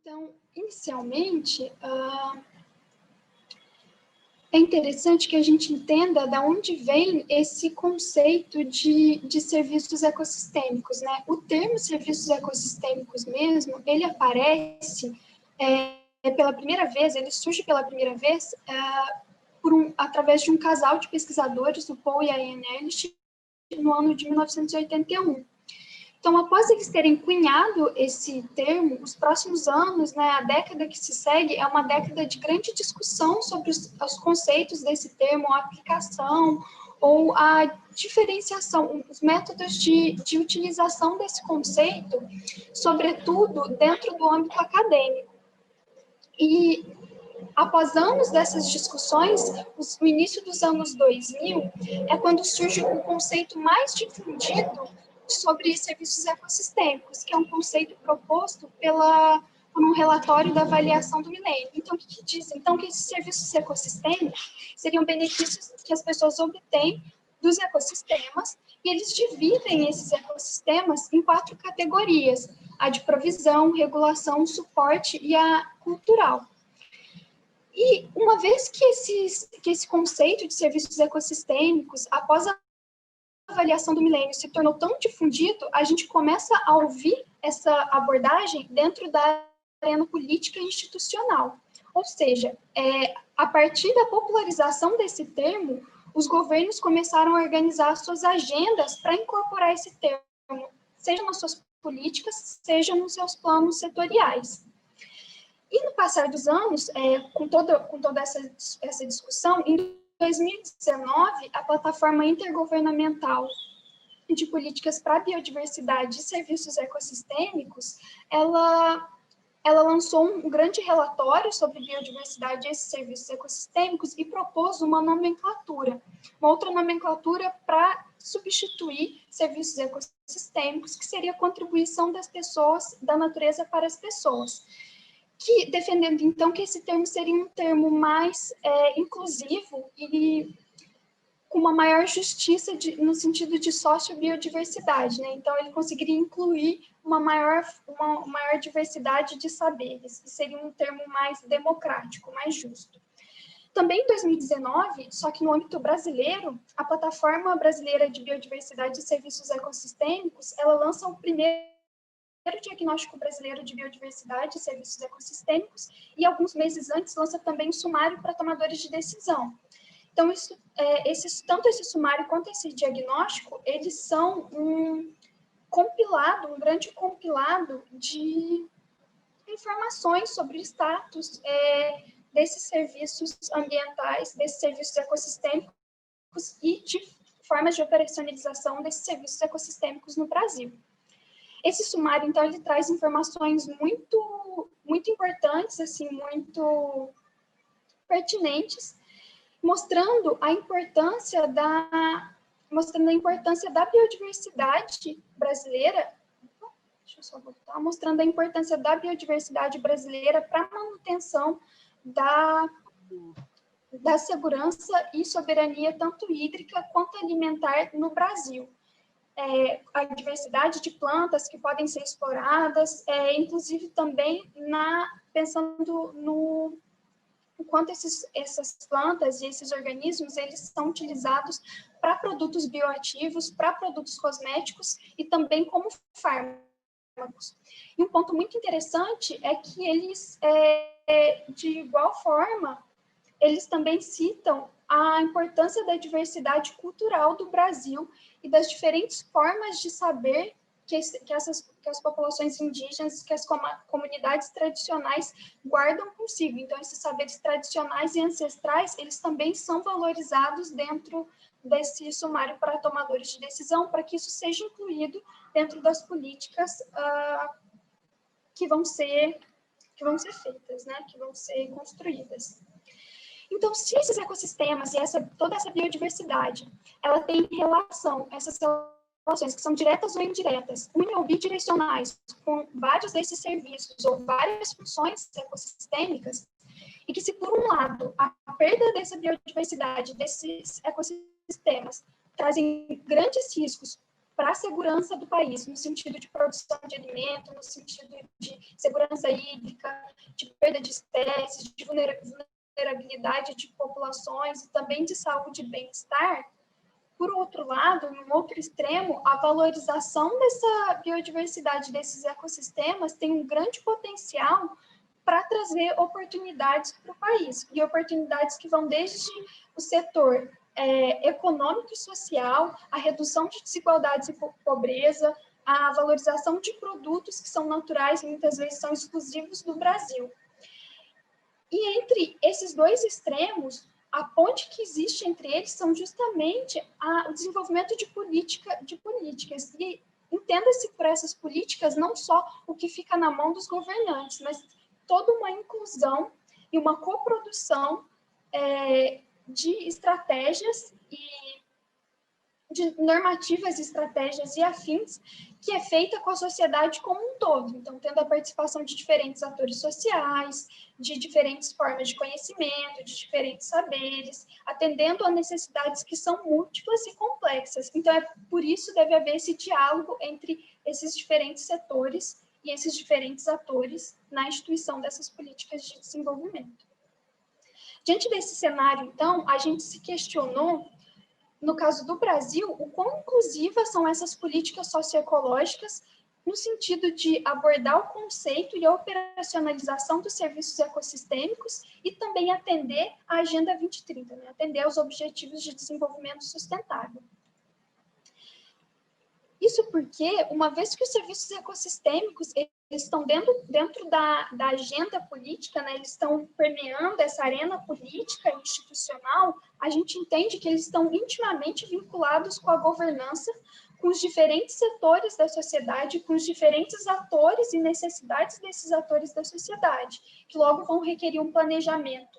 Então, inicialmente, é interessante que a gente entenda de onde vem esse conceito de serviços ecossistêmicos, né? O termo serviços ecossistêmicos mesmo, ele aparece pela primeira vez, ele surge pela primeira vez através de um casal de pesquisadores, o Paul e a Ian Ehrlich, no ano de 1981. Então, após eles terem cunhado esse termo, os próximos anos, né, a década que se segue, é uma década de grande discussão sobre os conceitos desse termo, a aplicação ou a diferenciação, os métodos de utilização desse conceito, sobretudo dentro do âmbito acadêmico. E, após anos dessas discussões, no início dos anos 2000, é quando surge o conceito mais difundido sobre serviços ecossistêmicos, que é um conceito proposto por um relatório da avaliação do milênio. Então, o que diz? Então, que esses serviços ecossistêmicos seriam benefícios que as pessoas obtêm dos ecossistemas, e eles dividem esses ecossistemas em 4 categorias: a de provisão, regulação, suporte e a cultural. E uma vez que esse conceito de serviços ecossistêmicos, após a avaliação do milênio, se tornou tão difundido, a gente começa a ouvir essa abordagem dentro da arena política e institucional. Ou seja, a partir da popularização desse termo, os governos começaram a organizar suas agendas para incorporar esse termo, seja nas suas políticas, seja nos seus planos setoriais. E no passar dos anos, com toda essa discussão, em 2019, a Plataforma Intergovernamental de Políticas para a Biodiversidade e Serviços Ecossistêmicos, ela lançou um grande relatório sobre biodiversidade e esses serviços ecossistêmicos e propôs uma outra nomenclatura para substituir serviços ecossistêmicos, que seria a contribuição das pessoas, da natureza para as pessoas. Que, defendendo, então, que esse termo seria um termo mais inclusivo e com uma maior justiça no sentido de sociobiodiversidade, né? Então, ele conseguiria incluir uma maior diversidade de saberes, e seria um termo mais democrático, mais justo. Também em 2019, só que no âmbito brasileiro, a Plataforma Brasileira de Biodiversidade e Serviços Ecossistêmicos, ela lança o primeiro Diagnóstico Brasileiro de Biodiversidade e Serviços Ecossistêmicos, e alguns meses antes lança também um sumário para tomadores de decisão. Então, tanto esse sumário quanto esse diagnóstico, eles são um grande compilado de informações sobre o status desses serviços ambientais, desses serviços ecossistêmicos e de formas de operacionalização desses serviços ecossistêmicos no Brasil. Esse sumário, então, ele traz informações muito, muito importantes, assim, muito pertinentes, mostrando a importância da biodiversidade brasileira. Deixa eu só voltar. Mostrando a importância da biodiversidade brasileira para a manutenção da segurança e soberania, tanto hídrica quanto alimentar, no Brasil. A diversidade de plantas que podem ser exploradas, inclusive também pensando no quanto essas plantas e esses organismos, eles são utilizados para produtos bioativos, para produtos cosméticos e também como fármacos. E um ponto muito interessante é que eles, de igual forma, eles também citam a importância da diversidade cultural do Brasil e das diferentes formas de saber que as populações indígenas, que as comunidades tradicionais guardam consigo. Então, esses saberes tradicionais e ancestrais, eles também são valorizados dentro desse sumário para tomadores de decisão, para que isso seja incluído dentro das políticas que vão ser feitas, né? Que vão ser construídas. Então, se esses ecossistemas e toda essa biodiversidade, ela tem essas relações que são diretas ou indiretas, uni- ou bidirecionais, com vários desses serviços ou várias funções ecossistêmicas, e que se, por um lado, a perda dessa biodiversidade, desses ecossistemas, trazem grandes riscos para a segurança do país, no sentido de produção de alimento, no sentido de segurança hídrica, de perda de espécies, de vulnerabilidade de populações e também de saúde e bem-estar. Por outro lado, no outro extremo, a valorização dessa biodiversidade, desses ecossistemas, tem um grande potencial para trazer oportunidades para o país, e oportunidades que vão desde o setor econômico e social, a redução de desigualdades e pobreza, a valorização de produtos que são naturais e muitas vezes são exclusivos do Brasil. E entre esses dois extremos, a ponte que existe entre eles são justamente o desenvolvimento de políticas. E entenda-se por essas políticas não só o que fica na mão dos governantes, mas toda uma inclusão e uma coprodução de estratégias e de normativas, estratégias e afins, que é feita com a sociedade como um todo. Então, tendo a participação de diferentes atores sociais, de diferentes formas de conhecimento, de diferentes saberes, atendendo a necessidades que são múltiplas e complexas. Então, por isso deve haver esse diálogo entre esses diferentes setores e esses diferentes atores na instituição dessas políticas de desenvolvimento. Diante desse cenário, então, a gente se questionou, no caso do Brasil, o quão inclusivas são essas políticas socioecológicas no sentido de abordar o conceito e a operacionalização dos serviços ecossistêmicos e também atender à Agenda 2030, né? Atender aos Objetivos de Desenvolvimento Sustentável. Isso porque, uma vez que os serviços ecossistêmicos eles estão dentro da agenda política, né, eles estão permeando essa arena política e institucional, a gente entende que eles estão intimamente vinculados com a governança, com os diferentes setores da sociedade, com os diferentes atores e necessidades desses atores da sociedade, que logo vão requerer um planejamento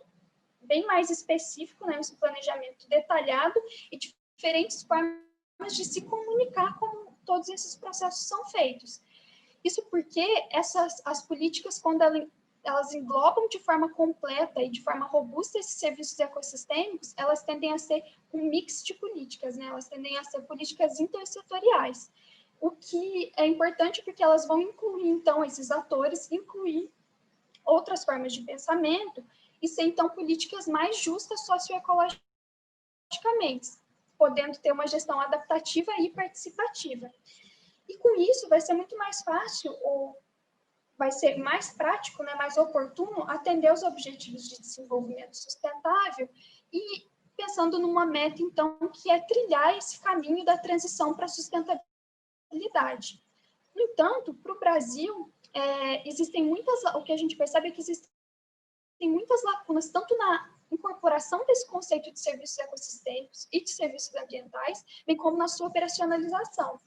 bem mais específico, né, um planejamento detalhado e diferentes formas de se comunicar como todos esses processos são feitos. Isso porque as políticas, quando elas englobam de forma completa e de forma robusta esses serviços ecossistêmicos, elas tendem a ser um mix de políticas, né? Elas tendem a ser políticas intersetoriais, o que é importante porque elas vão incluir, então, esses atores, incluir outras formas de pensamento e ser, então, políticas mais justas socioecologicamente, podendo ter uma gestão adaptativa e participativa. E com isso vai ser muito mais fácil, ou vai ser mais prático, né, mais oportuno, atender aos objetivos de desenvolvimento sustentável e pensando numa meta, então, que é trilhar esse caminho da transição para a sustentabilidade. No entanto, para o Brasil, existem o que a gente percebe é que existem muitas lacunas, tanto na incorporação desse conceito de serviços ecossistêmicos e de serviços ambientais, bem como na sua operacionalização.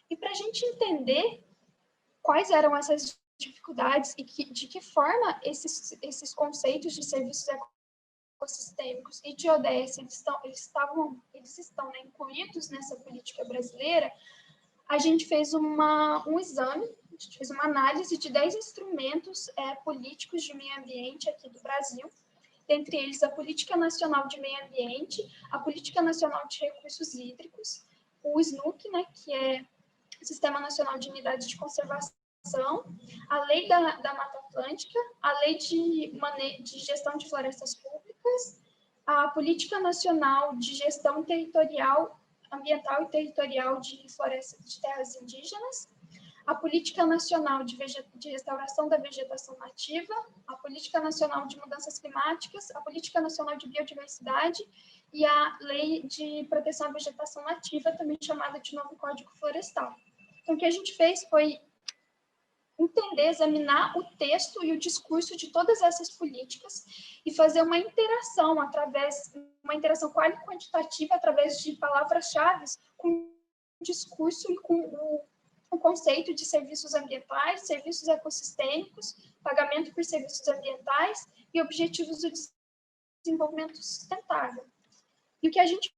E para a gente entender quais eram essas dificuldades e de que forma esses conceitos de serviços ecossistêmicos e de ODS eles estão né, incluídos nessa política brasileira, a gente fez um exame, a gente fez uma análise de 10 instrumentos políticos de meio ambiente aqui do Brasil, dentre eles a Política Nacional de Meio Ambiente, a Política Nacional de Recursos Hídricos, o SNUC, né, que é o Sistema Nacional de Unidades de Conservação, a Lei da Mata Atlântica, a Lei de Gestão de Florestas Públicas, a Política Nacional de Gestão Territorial, Ambiental e Territorial de Florestas de Terras Indígenas, a Política Nacional de Restauração da Vegetação Nativa, a Política Nacional de Mudanças Climáticas, a Política Nacional de Biodiversidade e a Lei de Proteção à Vegetação Nativa, também chamada de Novo Código Florestal. Então, o que a gente fez foi entender, examinar o texto e o discurso de todas essas políticas e fazer uma interação uma interação quantitativa através de palavras-chave com o discurso e com o conceito de serviços ambientais, serviços ecossistêmicos, pagamento por serviços ambientais e objetivos do desenvolvimento sustentável. E o que a gente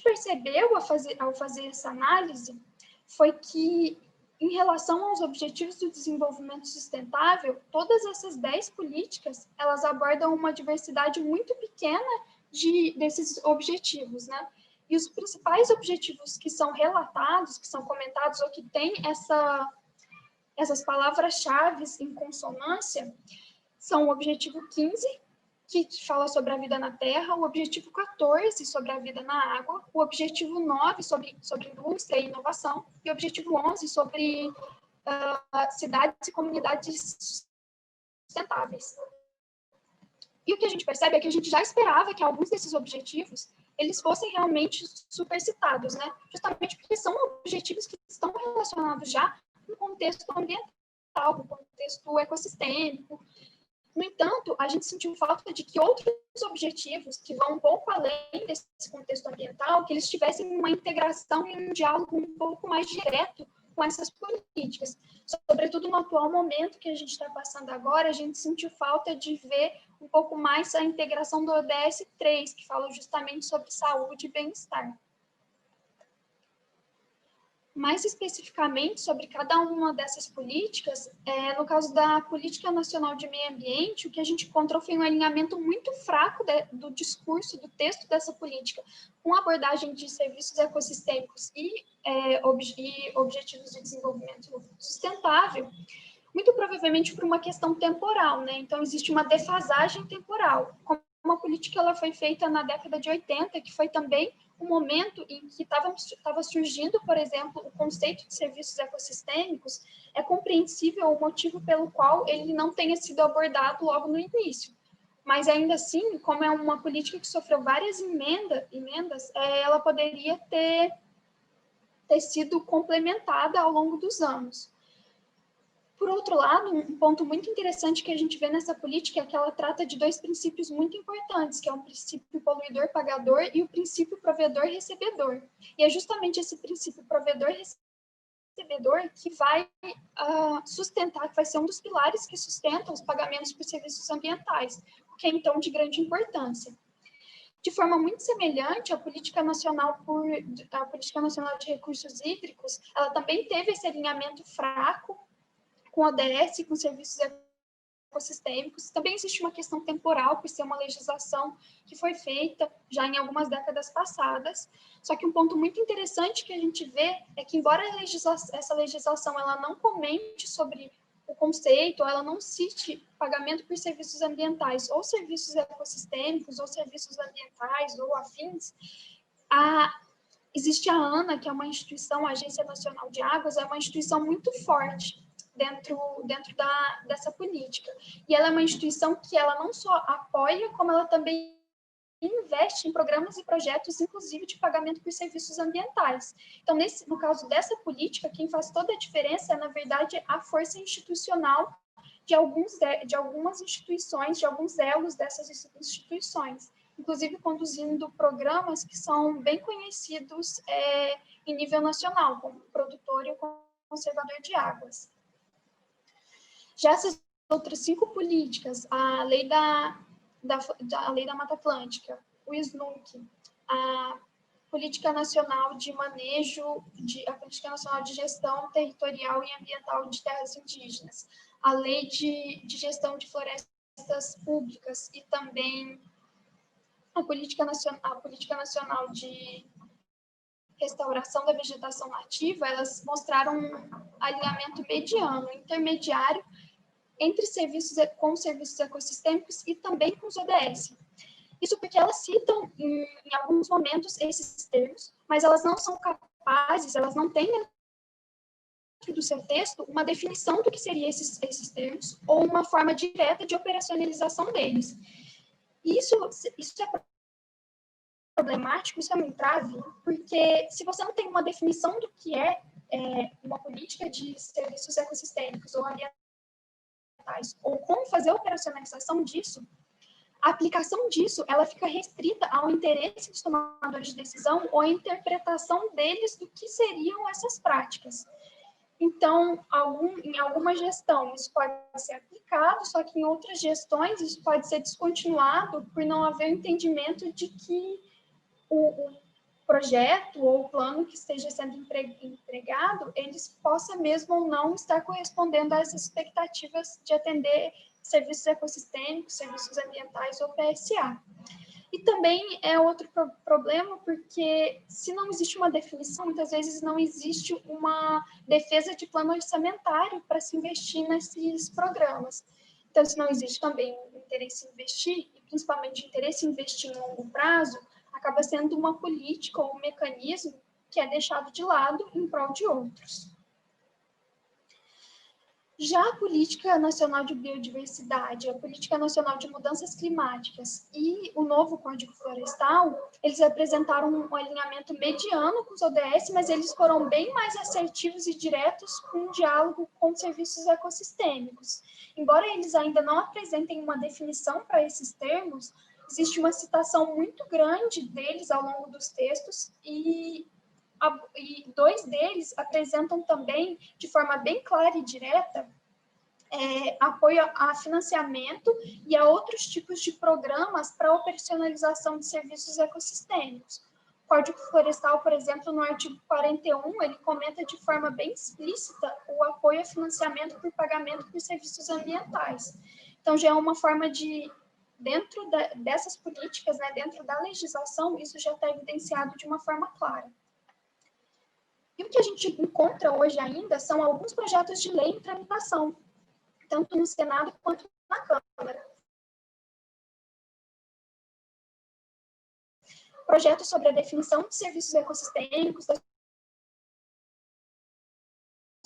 percebeu ao fazer essa análise foi que, em relação aos objetivos do desenvolvimento sustentável, todas essas 10 políticas, elas abordam uma diversidade muito pequena desses objetivos, né? E os principais objetivos que são relatados, que são comentados, ou que têm essas palavras-chave em consonância, são o objetivo 15, que fala sobre a vida na Terra, o objetivo 14, sobre a vida na água, o objetivo 9, sobre indústria e inovação, e o objetivo 11, sobre cidades e comunidades sustentáveis. E o que a gente percebe é que a gente já esperava que alguns desses objetivos eles fossem realmente supercitados, né? Justamente porque são objetivos que estão relacionados já no contexto ambiental, no contexto ecossistêmico. No entanto, a gente sentiu falta de que outros objetivos que vão um pouco além desse contexto ambiental, que eles tivessem uma integração e um diálogo um pouco mais direto com essas políticas. Sobretudo no atual momento que a gente está passando agora, a gente sentiu falta de ver um pouco mais a integração do ODS 3, que fala justamente sobre saúde e bem-estar. Mais especificamente sobre cada uma dessas políticas, no caso da Política Nacional de Meio Ambiente, o que a gente encontrou foi um alinhamento muito fraco do discurso, do texto dessa política, com a abordagem de serviços ecossistêmicos e objetivos de desenvolvimento sustentável, muito provavelmente por uma questão temporal, né? Então, existe uma defasagem temporal. Como a política ela foi feita na década de 80, que foi também um momento em que estava surgindo, por exemplo, o conceito de serviços ecossistêmicos, é compreensível o motivo pelo qual ele não tenha sido abordado logo no início. Mas, ainda assim, como é uma política que sofreu várias emendas, ela poderia ter sido complementada ao longo dos anos. Por outro lado, um ponto muito interessante que a gente vê nessa política é que ela trata de dois princípios muito importantes, que é o princípio poluidor-pagador e o princípio provedor-recebedor. E é justamente esse princípio provedor-recebedor que vai sustentar, que vai ser um dos pilares que sustentam os pagamentos por serviços ambientais, o que é, então, de grande importância. De forma muito semelhante, a Política Nacional de Recursos Hídricos, ela também teve esse alinhamento fraco com ODS, com serviços ecossistêmicos. Também existe uma questão temporal, por ser uma legislação que foi feita já em algumas décadas passadas. Só que um ponto muito interessante que a gente vê é que, embora essa legislação ela não comente sobre o conceito, ou ela não cite pagamento por serviços ambientais, ou serviços ecossistêmicos, ou serviços ambientais, ou afins, existe a ANA, que é uma instituição, a Agência Nacional de Águas, é uma instituição muito forte dentro dessa política. E ela é uma instituição que ela não só apoia, como ela também investe em programas e projetos, inclusive de pagamento por serviços ambientais. Então, no caso dessa política, quem faz toda a diferença é, na verdade, a força institucional de algumas instituições, de alguns elos dessas instituições, inclusive conduzindo programas que são bem conhecidos em nível nacional, como o Produtor e o Conservador de Águas. Já essas outras 5 políticas, a Lei da Mata Atlântica, o SNUC, a Política Nacional de Manejo, a Política Nacional de Gestão Territorial e Ambiental de Terras Indígenas, a Lei de Gestão de Florestas Públicas e também a Política Nacional de Restauração da Vegetação Nativa, elas mostraram um alinhamento mediano, intermediário, entre com os serviços ecossistêmicos e também com os ODS. Isso porque elas citam, em alguns momentos, esses termos, mas elas não são capazes, elas não têm dentro do seu texto uma definição do que seriam esses termos ou uma forma direta de operacionalização deles. E isso é problemático, isso é um entrave, porque se você não tem uma definição do que é uma política de serviços ecossistêmicos ou ambientais, ou como fazer a operacionalização disso, a aplicação disso ela fica restrita ao interesse dos tomadores de decisão ou à interpretação deles do que seriam essas práticas. Então, em alguma gestão isso pode ser aplicado, só que em outras gestões isso pode ser descontinuado por não haver entendimento de que o projeto ou o plano que esteja sendo empregado, eles possa mesmo ou não estar correspondendo a essas expectativas de atender serviços ecossistêmicos, serviços ambientais ou PSA. E também é outro problema, porque se não existe uma definição, muitas vezes não existe uma defesa de plano orçamentário para se investir nesses programas. Então, se não existe também o interesse em investir, e principalmente o interesse em investir em longo prazo, acaba sendo uma política ou um mecanismo que é deixado de lado em prol de outros. Já a Política Nacional de Biodiversidade, a Política Nacional de Mudanças Climáticas e o novo Código Florestal, eles apresentaram um alinhamento mediano com os ODS, mas eles foram bem mais assertivos e diretos com um diálogo com serviços ecossistêmicos. Embora eles ainda não apresentem uma definição para esses termos, existe uma citação muito grande deles ao longo dos textos e dois deles apresentam também, de forma bem clara e direta, apoio a financiamento e a outros tipos de programas para a operacionalização de serviços ecossistêmicos. O Código Florestal, por exemplo, no artigo 41, ele comenta de forma bem explícita o apoio a financiamento por pagamento por serviços ambientais. Então, já é uma forma de, dentro dessas políticas, né, dentro da legislação, isso já está evidenciado de uma forma clara. E o que a gente encontra hoje ainda são alguns projetos de lei em tramitação, tanto no Senado quanto na Câmara. Projetos sobre a definição de serviços ecossistêmicos, da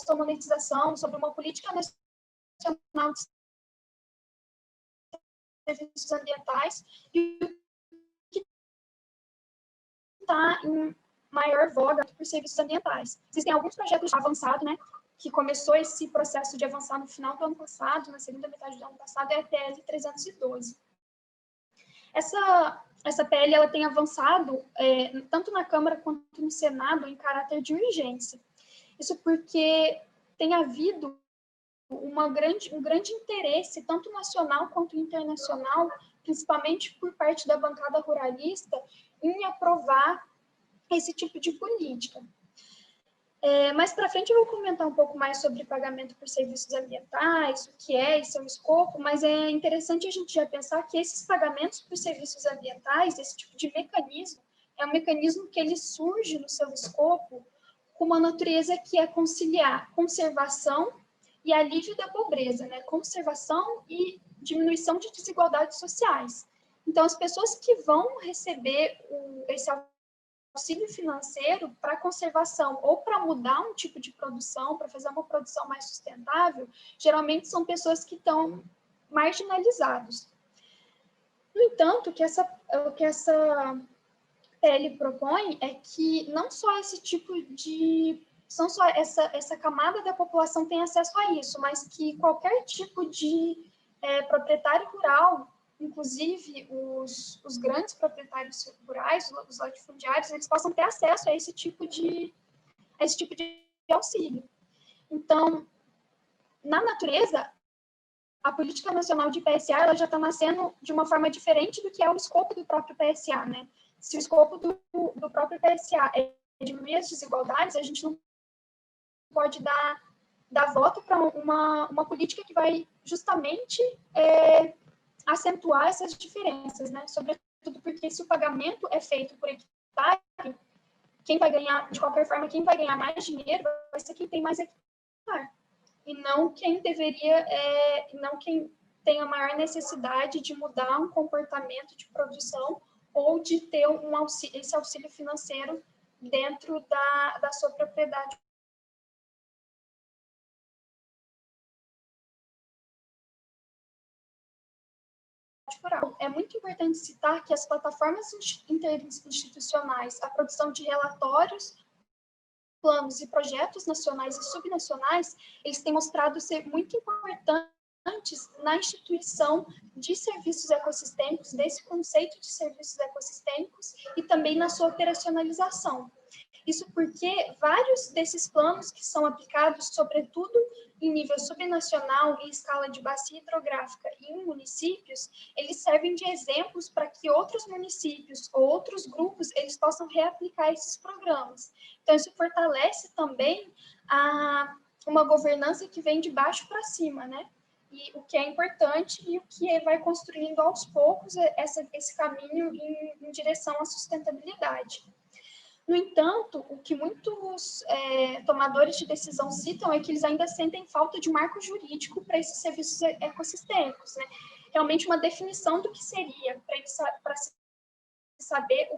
sua monetização, sobre uma política nacional de serviços ambientais, e o que está em maior voga por serviços ambientais. Existem alguns projetos avançados, né, que começou esse processo de avançar no final do ano passado, na segunda metade do ano passado, é a PL 312. Essa PL ela tem avançado tanto na Câmara quanto no Senado em caráter de urgência. Isso porque tem havido um grande interesse, tanto nacional quanto internacional, principalmente por parte da bancada ruralista, em aprovar esse tipo de política. Mais para frente eu vou comentar um pouco mais sobre pagamento por serviços ambientais, o que é e seu escopo, mas é interessante a gente já pensar que esses pagamentos por serviços ambientais, esse tipo de mecanismo, é um mecanismo que ele surge no seu escopo com uma natureza que é conciliar conservação e alívio da pobreza, né? Conservação e diminuição de desigualdades sociais. Então, as pessoas que vão receber esse auxílio financeiro para conservação ou para mudar um tipo de produção, para fazer uma produção mais sustentável, geralmente são pessoas que estão marginalizadas. No entanto, o que essa PL propõe é que não só esse tipo de... não só essa camada da população tem acesso a isso, mas que qualquer tipo de proprietário rural, inclusive os grandes proprietários rurais, os latifundiários, eles possam ter acesso a esse tipo de auxílio. Então, na natureza, a Política Nacional de PSA ela já está nascendo de uma forma diferente do que é o escopo do próprio PSA, né? Se o escopo do próprio PSA é diminuir as desigualdades, a gente não pode dar voto para uma política que vai justamente acentuar essas diferenças, né? Sobretudo porque se o pagamento é feito por hectare, quem vai ganhar, de qualquer forma, quem vai ganhar mais dinheiro vai ser quem tem mais hectare, e não quem não quem tem a maior necessidade de mudar um comportamento de produção ou de ter esse auxílio financeiro dentro da sua propriedade rural. É muito importante citar que as plataformas interinstitucionais, a produção de relatórios, planos e projetos nacionais e subnacionais, eles têm mostrado ser muito importantes na instituição de serviços ecossistêmicos, desse conceito de serviços ecossistêmicos e também na sua operacionalização. Isso porque vários desses planos que são aplicados, sobretudo em nível subnacional, em escala de bacia hidrográfica e em municípios, eles servem de exemplos para que outros municípios ou outros grupos eles possam reaplicar esses programas. Então, isso fortalece também uma governança que vem de baixo para cima, né? e o que é importante e o que vai construindo aos poucos esse caminho em direção à sustentabilidade. No entanto, o que muitos tomadores de decisão citam é que eles ainda sentem falta de um marco jurídico para esses serviços ecossistêmicos, né? Realmente uma definição do que seria, para saber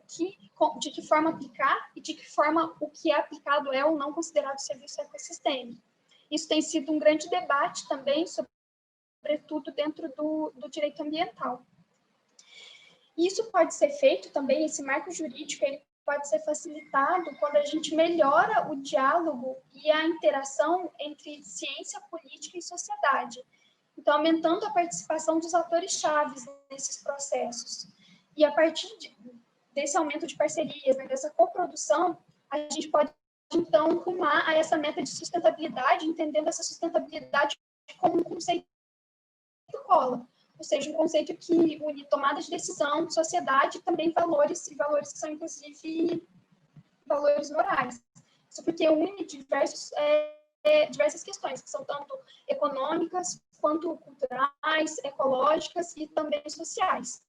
de que forma aplicar e de que forma o que é aplicado é ou não considerado serviço ecossistêmico. Isso tem sido um grande debate também, sobretudo dentro do direito ambiental. Isso pode ser feito também, esse marco jurídico, ele pode ser facilitado quando a gente melhora o diálogo e a interação entre ciência, política e sociedade. Então, aumentando a participação dos atores-chave nesses processos. E a partir desse aumento de parcerias, né, dessa coprodução, a gente pode, então, rumar a essa meta de sustentabilidade, entendendo essa sustentabilidade como um conceito cola, ou seja, um conceito que une tomada de decisão, sociedade e também valores, e valores que são, inclusive, valores morais. Isso porque une diversas questões, que são tanto econômicas, quanto culturais, ecológicas e também sociais.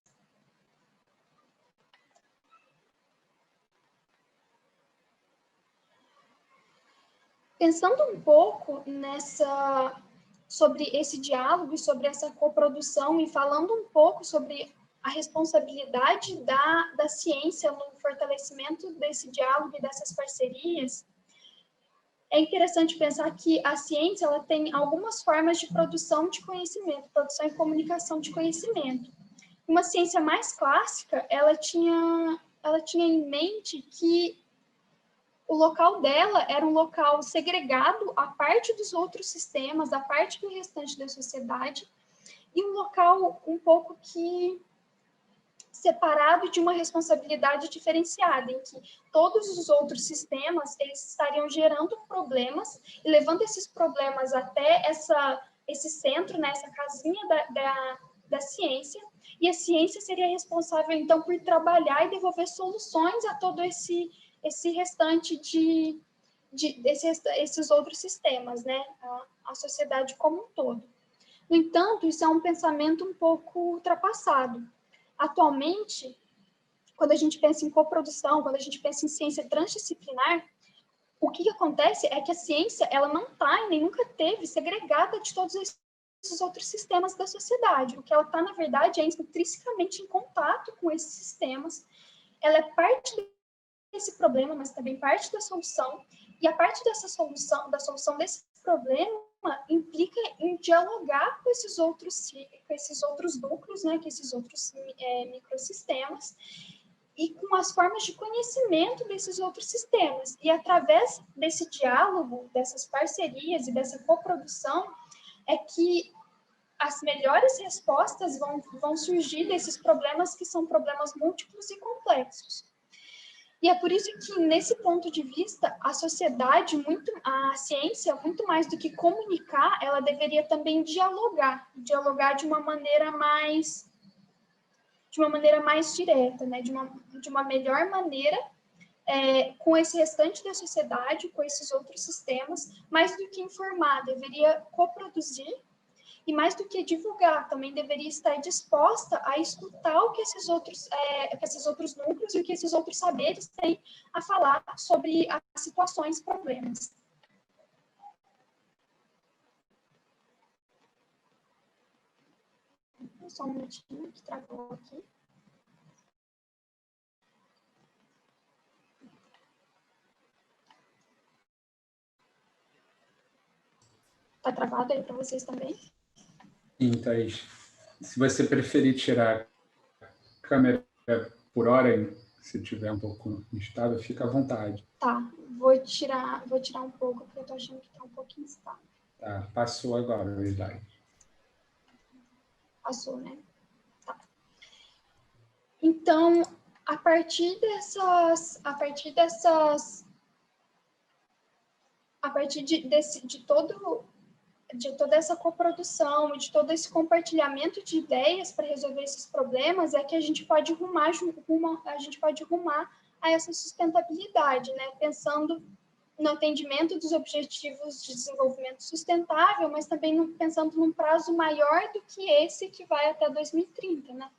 Pensando um pouco sobre esse diálogo e sobre essa coprodução e falando um pouco sobre a responsabilidade da ciência no fortalecimento desse diálogo e dessas parcerias, é interessante pensar que a ciência ela tem algumas formas de produção de conhecimento, produção e comunicação de conhecimento. Uma ciência mais clássica, ela tinha em mente que o local dela era um local segregado à parte dos outros sistemas, à parte do restante da sociedade, e um local um pouco que separado de uma responsabilidade diferenciada, em que todos os outros sistemas eles estariam gerando problemas e levando esses problemas até esse centro, né, essa casinha da ciência, e a ciência seria responsável, então, por trabalhar e devolver soluções a todo esse restante esses outros sistemas, né, a sociedade como um todo. No entanto, isso é um pensamento um pouco ultrapassado. Atualmente, quando a gente pensa em coprodução, quando a gente pensa em ciência transdisciplinar, o que acontece é que a ciência ela não está e nem nunca teve segregada de todos esses outros sistemas da sociedade. O que ela está, na verdade, é intrinsecamente em contato com esses sistemas. Ela é parte desse problema, mas também parte da solução. E a parte da solução desse problema, implica em dialogar com esses outros núcleos, né, com esses outros microsistemas, e com as formas de conhecimento desses outros sistemas. E através desse diálogo, dessas parcerias e dessa coprodução, é que as melhores respostas vão surgir desses problemas que são problemas múltiplos e complexos. E é por isso que, nesse ponto de vista, a ciência, muito mais do que comunicar, ela deveria também dialogar de uma maneira mais direta, né? de uma melhor maneira com esse restante da sociedade, com esses outros sistemas, mais do que informar, deveria coproduzir, e mais do que divulgar, também deveria estar disposta a escutar o que esses outros núcleos e o que esses outros saberes têm a falar sobre as situações e problemas. Só um minutinho que travou aqui. Está travado aí para vocês também? Sim, Thaís. Se você preferir tirar a câmera por hora, se tiver um pouco instável, fica à vontade. Tá, vou tirar um pouco, porque eu estou achando que está um pouquinho instável. Tá, passou agora o slide. Passou, né? Tá. Então, a partir de toda essa coprodução e de todo esse compartilhamento de ideias para resolver esses problemas é que a gente pode rumar a essa sustentabilidade, né? Pensando no atendimento dos objetivos de desenvolvimento sustentável, mas também pensando num prazo maior do que esse que vai até 2030, né?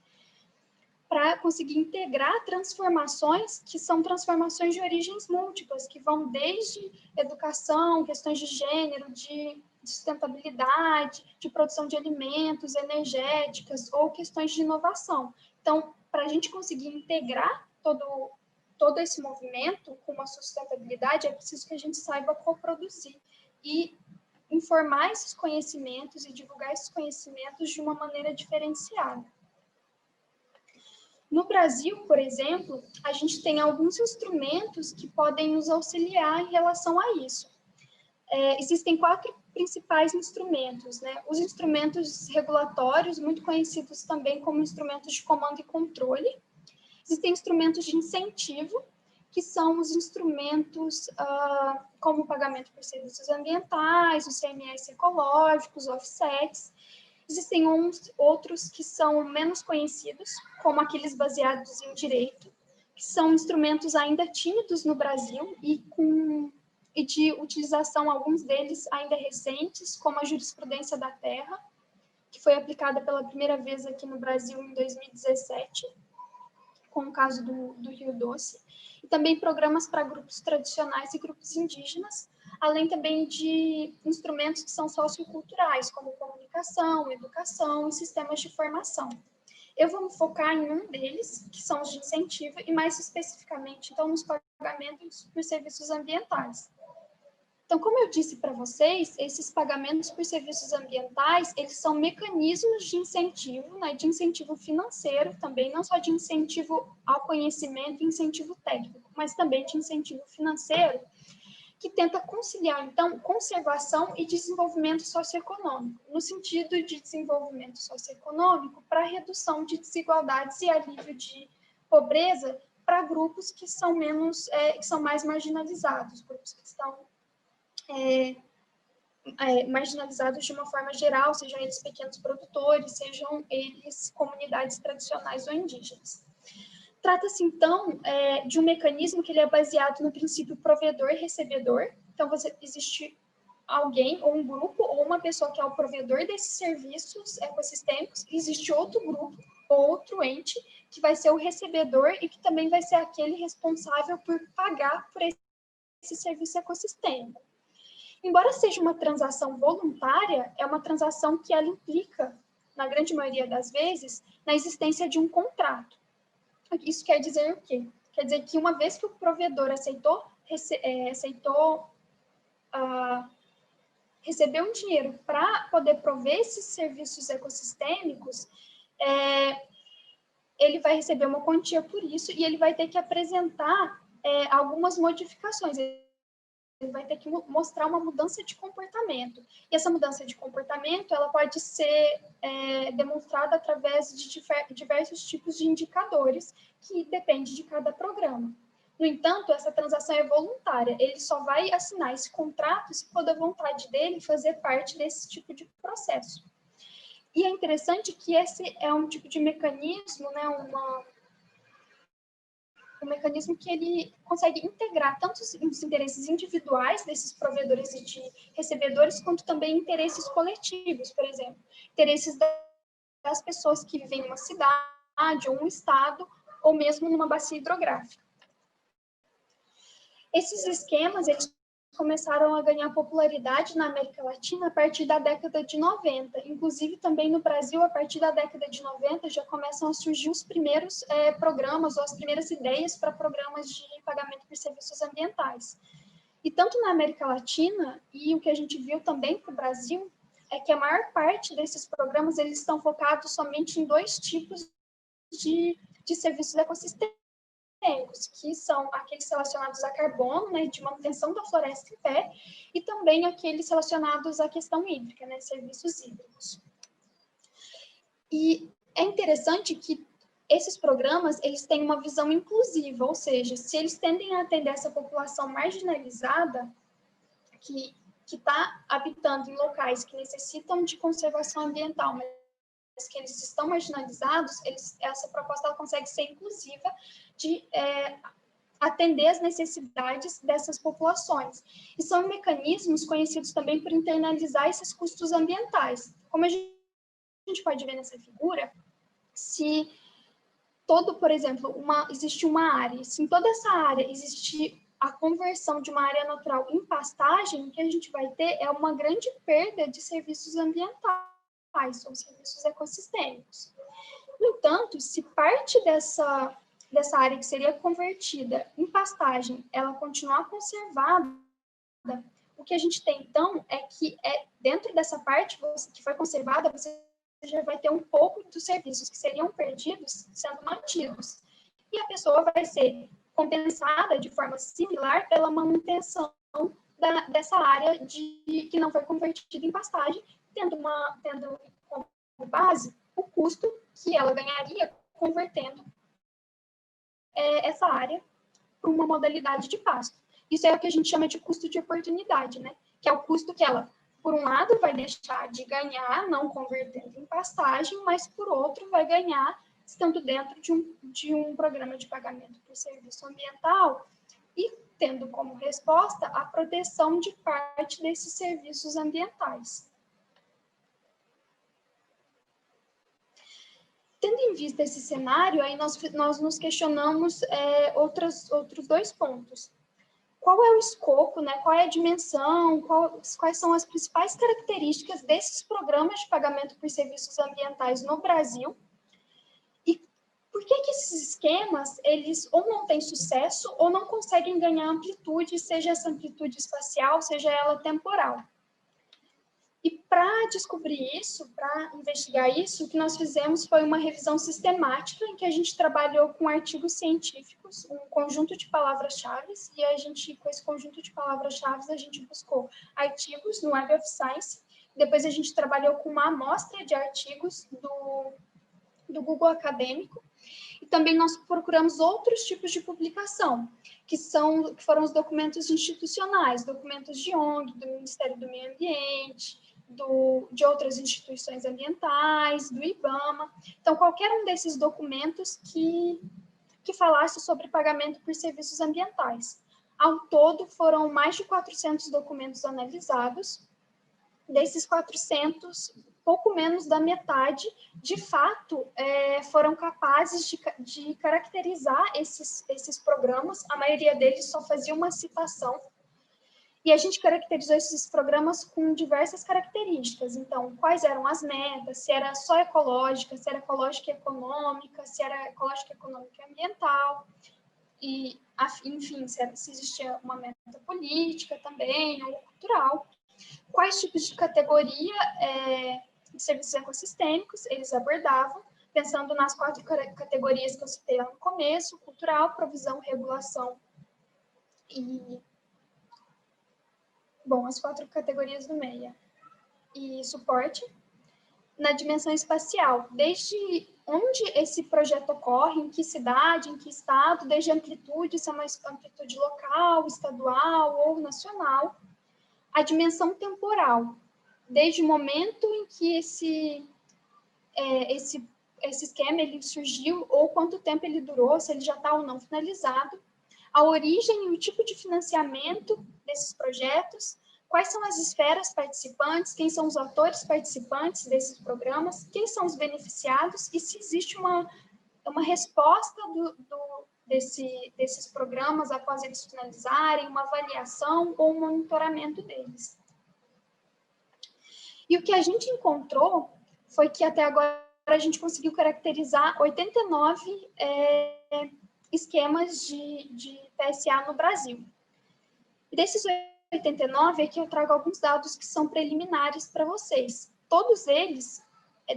Para conseguir integrar transformações que são transformações de origens múltiplas, que vão desde educação, questões de gênero, de sustentabilidade, de produção de alimentos, energéticas ou questões de inovação. Então, para a gente conseguir integrar todo esse movimento com uma sustentabilidade, é preciso que a gente saiba coproduzir e informar esses conhecimentos e divulgar esses conhecimentos de uma maneira diferenciada. No Brasil, por exemplo, a gente tem alguns instrumentos que podem nos auxiliar em relação a isso. Existem 4 principais instrumentos, né? Os instrumentos regulatórios, muito conhecidos também como instrumentos de comando e controle. Existem instrumentos de incentivo, que são os instrumentos como o pagamento por serviços ambientais, os CMS ecológicos, offsets. Existem outros que são menos conhecidos, como aqueles baseados em direito, que são instrumentos ainda tímidos no Brasil e de utilização, alguns deles ainda recentes, como a jurisprudência da terra, que foi aplicada pela primeira vez aqui no Brasil em 2017, com o caso do Rio Doce, e também programas para grupos tradicionais e grupos indígenas, além também de instrumentos que são socioculturais, como comunicação, educação e sistemas de formação. Eu vou me focar em um deles, que são os de incentivo, e mais especificamente, então, nos pagamentos por serviços ambientais. Então, como eu disse para vocês, esses pagamentos por serviços ambientais, eles são mecanismos de incentivo, né, de incentivo financeiro também, não só de incentivo ao conhecimento e incentivo técnico, mas também de incentivo financeiro, que tenta conciliar, então, conservação e desenvolvimento socioeconômico, no sentido de desenvolvimento socioeconômico para redução de desigualdades e alívio de pobreza para grupos que são que são mais marginalizados, grupos que estão marginalizados de uma forma geral, sejam eles pequenos produtores, sejam eles comunidades tradicionais ou indígenas. Trata-se, então, de um mecanismo que ele é baseado no princípio provedor-recebedor. Então, existe alguém, ou um grupo, ou uma pessoa que é o provedor desses serviços ecossistêmicos, e existe outro grupo, ou outro ente, que vai ser o recebedor e que também vai ser aquele responsável por pagar por esse serviço ecossistêmico. Embora seja uma transação voluntária, é uma transação que ela implica, na grande maioria das vezes, na existência de um contrato. Isso quer dizer o quê? Quer dizer que uma vez que o provedor aceitou receber um dinheiro para poder prover esses serviços ecossistêmicos, ele vai receber uma quantia por isso e ele vai ter que apresentar algumas modificações. Ele vai ter que mostrar uma mudança de comportamento. E essa mudança de comportamento, ela pode ser demonstrada através de diversos tipos de indicadores, que depende de cada programa. No entanto, essa transação é voluntária. Ele só vai assinar esse contrato se for da vontade dele fazer parte desse tipo de processo. E é interessante que esse é um tipo de mecanismo, né, um mecanismo que ele consegue integrar tanto os interesses individuais desses provedores e de recebedores, quanto também interesses coletivos, por exemplo, interesses das pessoas que vivem em uma cidade ou um estado, ou mesmo numa bacia hidrográfica. Esses esquemas, eles começaram a ganhar popularidade na América Latina a partir da década de 90. Inclusive, também no Brasil, a partir da década de 90, já começam a surgir os primeiros programas ou as primeiras ideias para programas de pagamento por serviços ambientais. E tanto na América Latina, e o que a gente viu também para o Brasil, é que a maior parte desses programas eles estão focados somente em 2 tipos de serviços ecossistêmicos, que são aqueles relacionados a carbono, né, de manutenção da floresta em pé, e também aqueles relacionados à questão hídrica, né, serviços hídricos. E é interessante que esses programas, eles têm uma visão inclusiva, ou seja, se eles tendem a atender essa população marginalizada, que está habitando em locais que necessitam de conservação ambiental, mas que eles estão marginalizados, essa proposta ela consegue ser inclusiva de atender às necessidades dessas populações. E são mecanismos conhecidos também por internalizar esses custos ambientais. Como a gente pode ver nessa figura, se por exemplo, existe uma área, se em toda essa área existir a conversão de uma área natural em pastagem, o que a gente vai ter é uma grande perda de serviços ambientais, ou serviços ecossistêmicos. No entanto, se parte dessa área que seria convertida em pastagem, ela continuar conservada, o que a gente tem, então, é que dentro dessa parte que foi conservada, você já vai ter um pouco dos serviços que seriam perdidos sendo mantidos. E a pessoa vai ser compensada de forma similar pela manutenção dessa área que não foi convertida em pastagem, tendo como base o custo que ela ganharia convertendo essa área para uma modalidade de pasto. Isso é o que a gente chama de custo de oportunidade, né? Que é o custo que ela, por um lado, vai deixar de ganhar, não convertendo em pastagem, mas, por outro, vai ganhar estando dentro de um programa de pagamento por serviço ambiental e tendo como resposta a proteção de parte desses serviços ambientais. Tendo em vista esse cenário, aí nós nos questionamos outros dois pontos. Qual é o escopo, né? Qual é a dimensão, quais são as principais características desses programas de pagamento por serviços ambientais no Brasil? E por que esses esquemas, eles ou não têm sucesso ou não conseguem ganhar amplitude, seja essa amplitude espacial, seja ela temporal? E para descobrir isso, para investigar isso, o que nós fizemos foi uma revisão sistemática em que a gente trabalhou com artigos científicos, um conjunto de palavras-chave, e com esse conjunto de palavras-chave, a gente buscou artigos no Web of Science, depois a gente trabalhou com uma amostra de artigos do Google Acadêmico, e também nós procuramos outros tipos de publicação, que foram os documentos institucionais, documentos de ONG, do Ministério do Meio Ambiente, de outras instituições ambientais, do IBAMA. Então, qualquer um desses documentos que falasse sobre pagamento por serviços ambientais. Ao todo, foram mais de 400 documentos analisados. Desses 400, pouco menos da metade, de fato, foram capazes de caracterizar esses programas. A maioria deles só fazia uma citação. E a gente caracterizou esses programas com diversas características. Então, quais eram as metas, se era só ecológica, se era ecológica e econômica, se era ecológica, econômica e ambiental, e, enfim, se existia uma meta política também, ou cultural. Quais tipos de categoria de serviços ecossistêmicos eles abordavam, pensando nas 4 categorias que eu citei lá no começo: cultural, provisão, regulação e... Bom, as 4 categorias do MEIA. E suporte. Na dimensão espacial, desde onde esse projeto ocorre, em que cidade, em que estado, desde a amplitude, se é uma amplitude local, estadual ou nacional. A dimensão temporal, desde o momento em que esse esquema ele surgiu, ou quanto tempo ele durou, se ele já está ou não finalizado. A origem e o tipo de financiamento desses projetos, quais são as esferas participantes, quem são os atores participantes desses programas, quem são os beneficiados e se existe uma resposta desses programas após eles finalizarem, uma avaliação ou um monitoramento deles. E o que a gente encontrou foi que até agora a gente conseguiu caracterizar 89 esquemas de PSA no Brasil. E desses 89, aqui eu trago alguns dados que são preliminares para vocês. Todos eles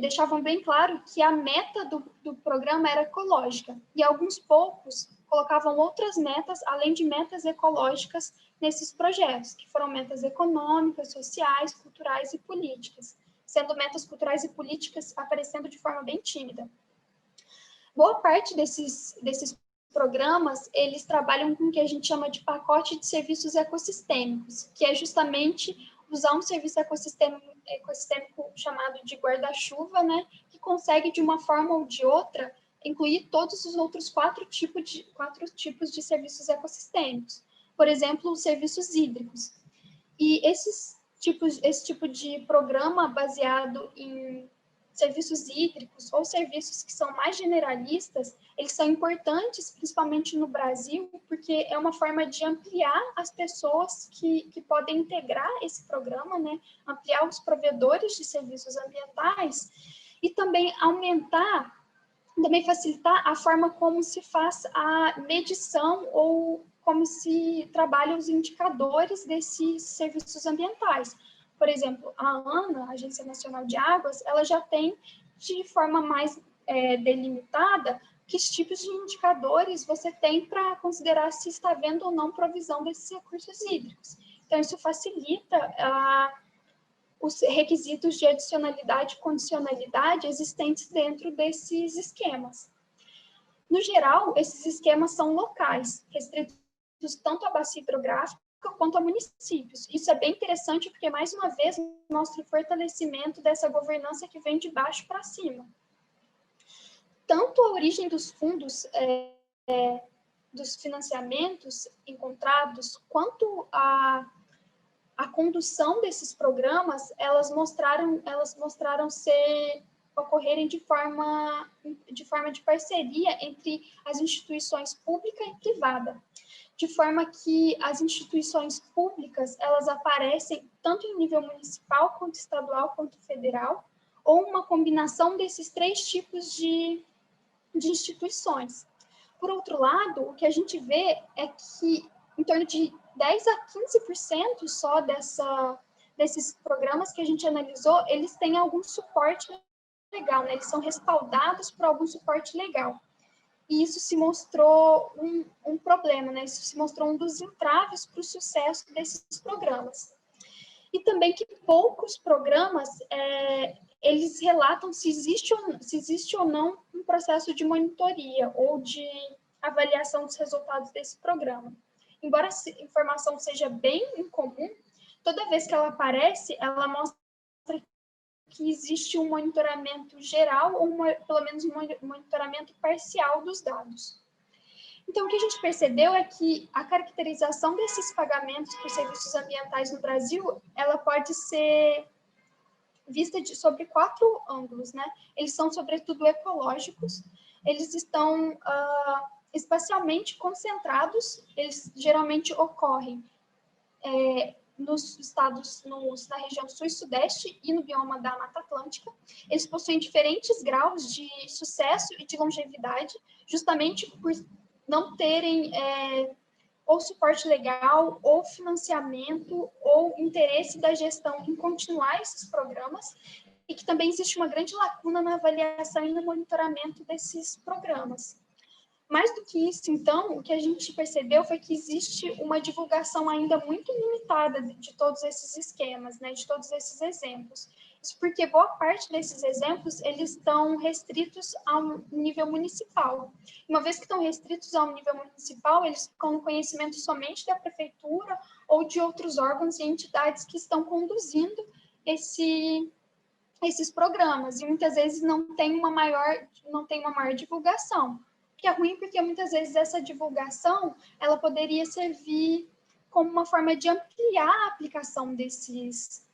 deixavam bem claro que a meta do programa era ecológica, e alguns poucos colocavam outras metas, além de metas ecológicas, nesses projetos, que foram metas econômicas, sociais, culturais e políticas, sendo metas culturais e políticas aparecendo de forma bem tímida. Boa parte desses programas, eles trabalham com o que a gente chama de pacote de serviços ecossistêmicos, que é justamente usar um serviço ecossistêmico chamado de guarda-chuva, né, que consegue, de uma forma ou de outra, incluir todos os outros quatro tipos de serviços ecossistêmicos. Por exemplo, os serviços hídricos. E esse tipo de programa baseado em serviços hídricos ou serviços que são mais generalistas, eles são importantes, principalmente no Brasil, porque é uma forma de ampliar as pessoas que podem integrar esse programa, né? Ampliar os provedores de serviços ambientais e também também facilitar a forma como se faz a medição ou como se trabalham os indicadores desses serviços ambientais. Por exemplo, a ANA, a Agência Nacional de Águas, ela já tem de forma mais delimitada que tipos de indicadores você tem para considerar se está havendo ou não provisão desses recursos hídricos. Então, isso facilita os requisitos de adicionalidade e condicionalidade existentes dentro desses esquemas. No geral, esses esquemas são locais, restritos tanto à bacia hidrográfica quanto a municípios. Isso é bem interessante porque, mais uma vez, mostra o fortalecimento dessa governança que vem de baixo para cima. Tanto a origem dos fundos, dos financiamentos encontrados, quanto a condução desses programas, elas mostraram ocorrerem de forma de parceria entre as instituições pública e privada, de forma que as instituições públicas, elas aparecem tanto em nível municipal, quanto estadual, quanto federal, ou uma combinação desses três tipos de instituições. Por outro lado, o que a gente vê é que em torno de 10 a 15% só desses programas que a gente analisou, eles têm algum suporte legal, né? Eles são respaldados por algum suporte legal. E isso se mostrou um problema, né? Isso se mostrou um dos entraves para o sucesso desses programas. E também que poucos programas, eles relatam se existe ou não um processo de monitoria ou de avaliação dos resultados desse programa. Embora a informação seja bem incomum, toda vez que ela aparece, ela mostra que existe um monitoramento geral ou pelo menos um monitoramento parcial dos dados. Então, o que a gente percebeu é que a caracterização desses pagamentos por serviços ambientais no Brasil, ela pode ser vista sobre 4 ângulos, né? Eles são, sobretudo, ecológicos, eles estão espacialmente concentrados, eles geralmente ocorrem nos estados, na região sul e sudeste e no bioma da Mata Atlântica. Eles possuem diferentes graus de sucesso e de longevidade, justamente por não terem ou suporte legal, ou financiamento, ou interesse da gestão em continuar esses programas, e que também existe uma grande lacuna na avaliação e no monitoramento desses programas. Mais do que isso, então, o que a gente percebeu foi que existe uma divulgação ainda muito limitada de todos esses esquemas, né, de todos esses exemplos. Isso porque boa parte desses exemplos, eles estão restritos ao nível municipal. Uma vez que estão restritos ao nível municipal, eles ficam no conhecimento somente da prefeitura ou de outros órgãos e entidades que estão conduzindo esses programas, e muitas vezes não tem uma maior divulgação. Que é ruim porque muitas vezes essa divulgação, ela poderia servir como uma forma de ampliar a aplicação desses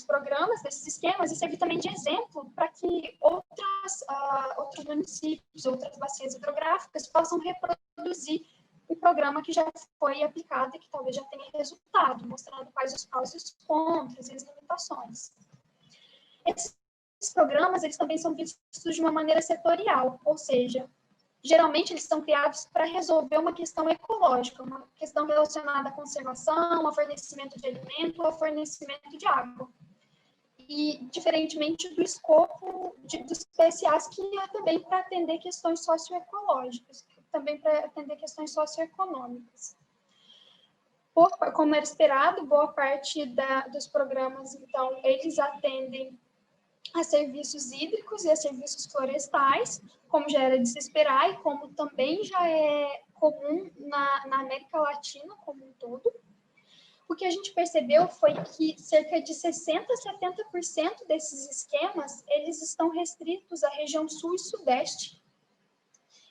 programas, desses esquemas, e servir também de exemplo para que outros municípios, outras bacias hidrográficas possam reproduzir o programa que já foi aplicado e que talvez já tenha resultado, mostrando quais os prós e os contras e as limitações. Esses programas, eles também são vistos de uma maneira setorial, ou seja, geralmente eles são criados para resolver uma questão ecológica, uma questão relacionada à conservação, ao fornecimento de alimento, ao fornecimento de água. E, diferentemente do escopo dos PSAs, que é também para atender questões socioecológicas, também para atender questões socioeconômicas. Como era esperado, boa parte dos programas, então, eles atendem a serviços hídricos e a serviços florestais, como já era de se esperar e como também já é comum na América Latina como um todo. o que a gente percebeu foi que cerca de 60% a 70% desses esquemas, eles estão restritos à região sul e sudeste.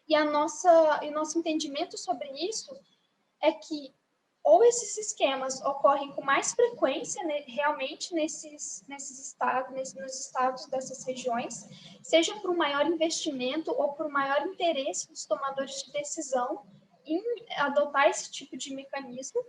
E o nosso entendimento sobre isso é que ou esses esquemas ocorrem com mais frequência, né, realmente nos estados dessas regiões, seja por um maior investimento ou por um maior interesse dos tomadores de decisão em adotar esse tipo de mecanismo,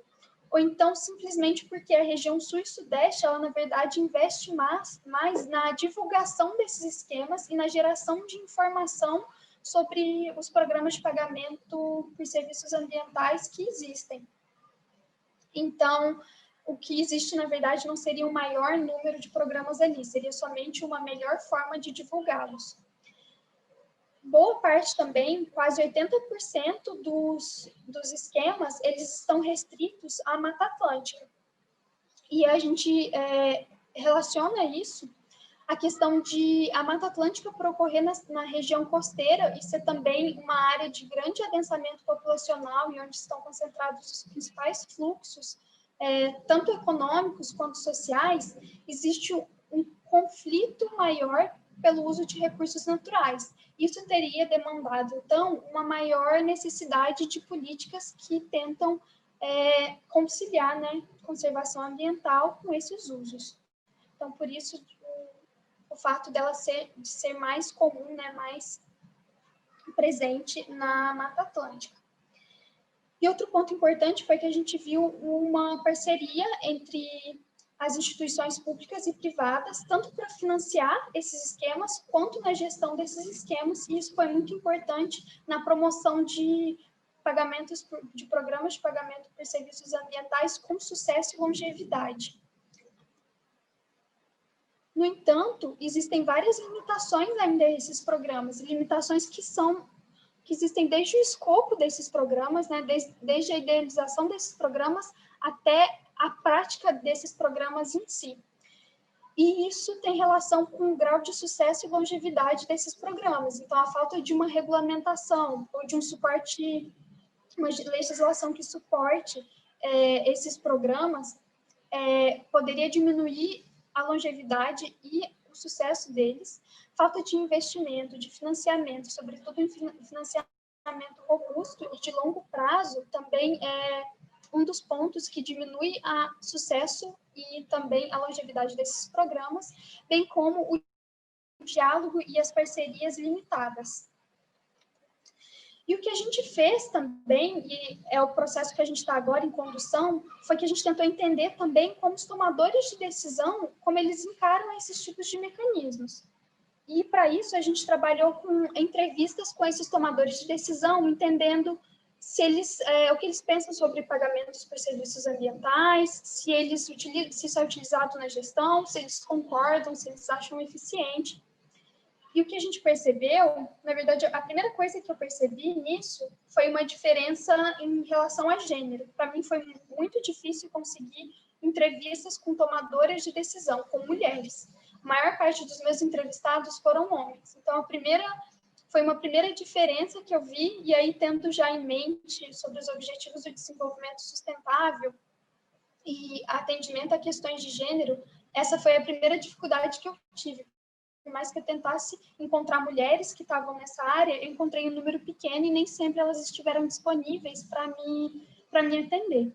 ou então simplesmente porque a região sul e sudeste, ela na verdade investe mais na divulgação desses esquemas e na geração de informação sobre os programas de pagamento por serviços ambientais que existem. Então, o que existe, na verdade, não seria um maior número de programas ali, seria somente uma melhor forma de divulgá-los. Boa parte também, quase 80% dos esquemas, eles estão restritos à Mata Atlântica. E a gente relaciona isso à questão de a Mata Atlântica por ocorrer na região costeira e ser também uma área de grande adensamento populacional e onde estão concentrados os principais fluxos, tanto econômicos quanto sociais, existe um conflito maior pelo uso de recursos naturais. Isso teria demandado, então, uma maior necessidade de políticas que tentam conciliar, né, conservação ambiental com esses usos. Então, por isso, o fato dela de ser mais comum, né, mais presente na Mata Atlântica. E outro ponto importante foi que a gente viu uma parceria entre as instituições públicas e privadas, tanto para financiar esses esquemas, quanto na gestão desses esquemas, e isso foi muito importante na promoção de pagamentos, de programas de pagamento por serviços ambientais com sucesso e longevidade. No entanto, existem várias limitações ainda a esses programas, limitações que existem desde o escopo desses programas, né, desde a idealização desses programas até a prática desses programas em si. E isso tem relação com o grau de sucesso e longevidade desses programas. Então, a falta de uma regulamentação ou de um suporte, uma legislação que suporte esses programas poderia diminuir a longevidade e o sucesso deles. Falta de investimento, de financiamento, sobretudo em financiamento robusto e de longo prazo, também é um dos pontos que diminui o sucesso e também a longevidade desses programas, bem como o diálogo e as parcerias limitadas. E o que a gente fez também, e é o processo que a gente está agora em condução, foi que a gente tentou entender também como os tomadores de decisão, como eles encaram esses tipos de mecanismos. E, para isso, a gente trabalhou com entrevistas com esses tomadores de decisão, entendendo se eles, o que eles pensam sobre pagamentos por serviços ambientais, se isso é utilizado na gestão, se eles concordam, se eles acham eficiente. E o que a gente percebeu, na verdade, a primeira coisa que eu percebi nisso foi uma diferença em relação a gênero. Para mim foi muito difícil conseguir entrevistas com tomadoras de decisão, com mulheres. A maior parte dos meus entrevistados foram homens. Então, foi uma primeira diferença que eu vi, e aí tendo já em mente sobre os objetivos do desenvolvimento sustentável e atendimento a questões de gênero, essa foi a primeira dificuldade que eu tive. Por mais que eu tentasse encontrar mulheres que estavam nessa área, eu encontrei um número pequeno e nem sempre elas estiveram disponíveis para me atender.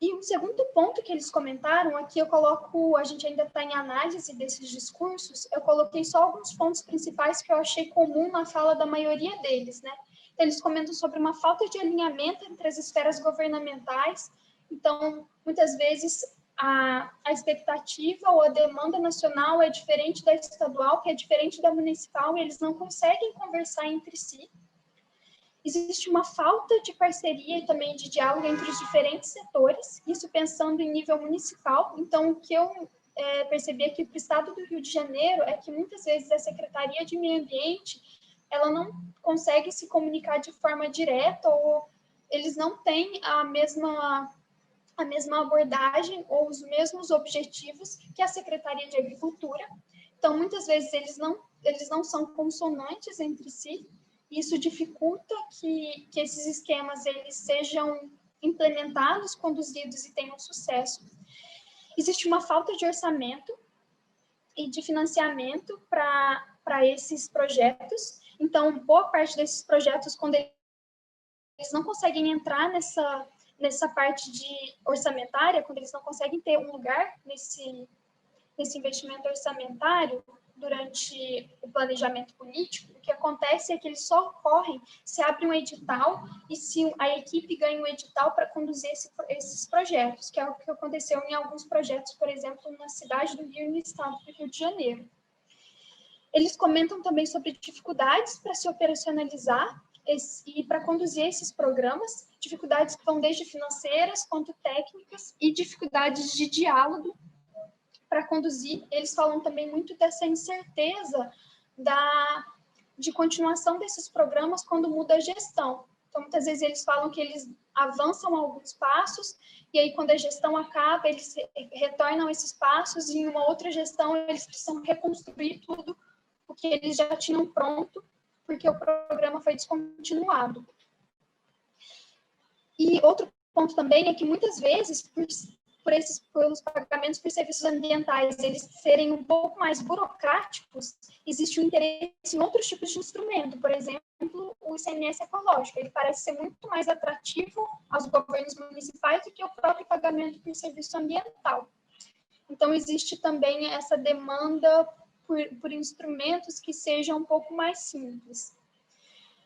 E um segundo ponto que eles comentaram, aqui eu coloco, a gente ainda está em análise desses discursos, eu coloquei só alguns pontos principais que eu achei comum na fala da maioria deles, né? Então, eles comentam sobre uma falta de alinhamento entre as esferas governamentais, então, muitas vezes, a expectativa ou a demanda nacional é diferente da estadual, que é diferente da municipal, e eles não conseguem conversar entre si. Existe uma falta de parceria e também de diálogo entre os diferentes setores, isso pensando em nível municipal. Então, o que eu percebi aqui para o estado do Rio de Janeiro é que muitas vezes a Secretaria de Meio Ambiente ela não consegue se comunicar de forma direta ou eles não têm a mesma abordagem ou os mesmos objetivos que a Secretaria de Agricultura. Então, muitas vezes, eles não são consonantes entre si, e isso dificulta que esses esquemas eles sejam implementados, conduzidos e tenham sucesso. Existe uma falta de orçamento e de financiamento para esses projetos. Então, boa parte desses projetos, quando eles não conseguem entrar nessa parte de orçamentária, quando eles não conseguem ter um lugar nesse investimento orçamentário durante o planejamento político, o que acontece é que eles só ocorrem se abre um edital e se a equipe ganha um edital para conduzir esses projetos, que é o que aconteceu em alguns projetos, por exemplo, na cidade do Rio e no estado do Rio de Janeiro. Eles comentam também sobre dificuldades para se operacionalizar e para conduzir esses programas, dificuldades que vão desde financeiras quanto técnicas e dificuldades de diálogo para conduzir. Eles falam também muito dessa incerteza de continuação desses programas quando muda a gestão. Então, muitas vezes eles falam que eles avançam alguns passos e aí, quando a gestão acaba, eles retornam esses passos e em uma outra gestão eles precisam reconstruir tudo o que eles já tinham pronto, porque o programa foi descontinuado. E outro ponto também é que, muitas vezes, pelos pagamentos por serviços ambientais, eles serem um pouco mais burocráticos, existe um interesse em outros tipos de instrumento, por exemplo, o ICMS ecológico. Ele parece ser muito mais atrativo aos governos municipais do que o próprio pagamento por serviço ambiental. Então, existe também essa demanda por instrumentos que sejam um pouco mais simples.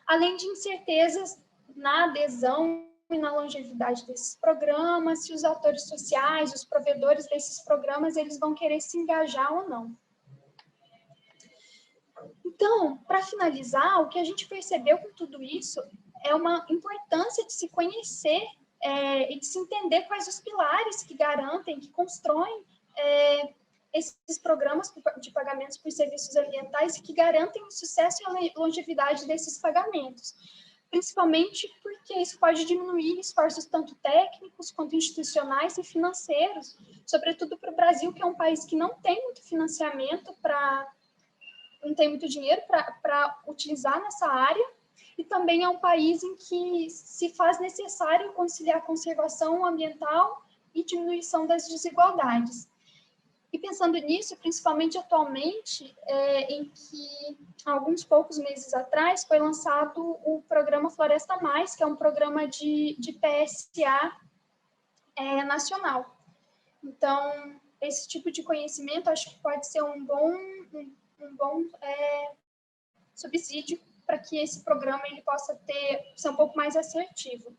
Além de incertezas na adesão e na longevidade desses programas, se os atores sociais, os provedores desses programas, eles vão querer se engajar ou não. Então, para finalizar, o que a gente percebeu com tudo isso é uma importância de se conhecer e de se entender quais os pilares que garantem, que constroem esses programas de pagamentos por serviços ambientais e que garantem o sucesso e a longevidade desses pagamentos. Principalmente porque isso pode diminuir esforços tanto técnicos quanto institucionais e financeiros, sobretudo para o Brasil, que é um país que não tem muito financiamento, não tem muito dinheiro para utilizar nessa área, e também é um país em que se faz necessário conciliar conservação ambiental e diminuição das desigualdades. E pensando nisso, principalmente atualmente, em que há alguns poucos meses atrás foi lançado o programa Floresta Mais, que é um programa de PSA nacional. Então, esse tipo de conhecimento acho que pode ser um bom subsídio para que esse programa ele possa ser um pouco mais assertivo.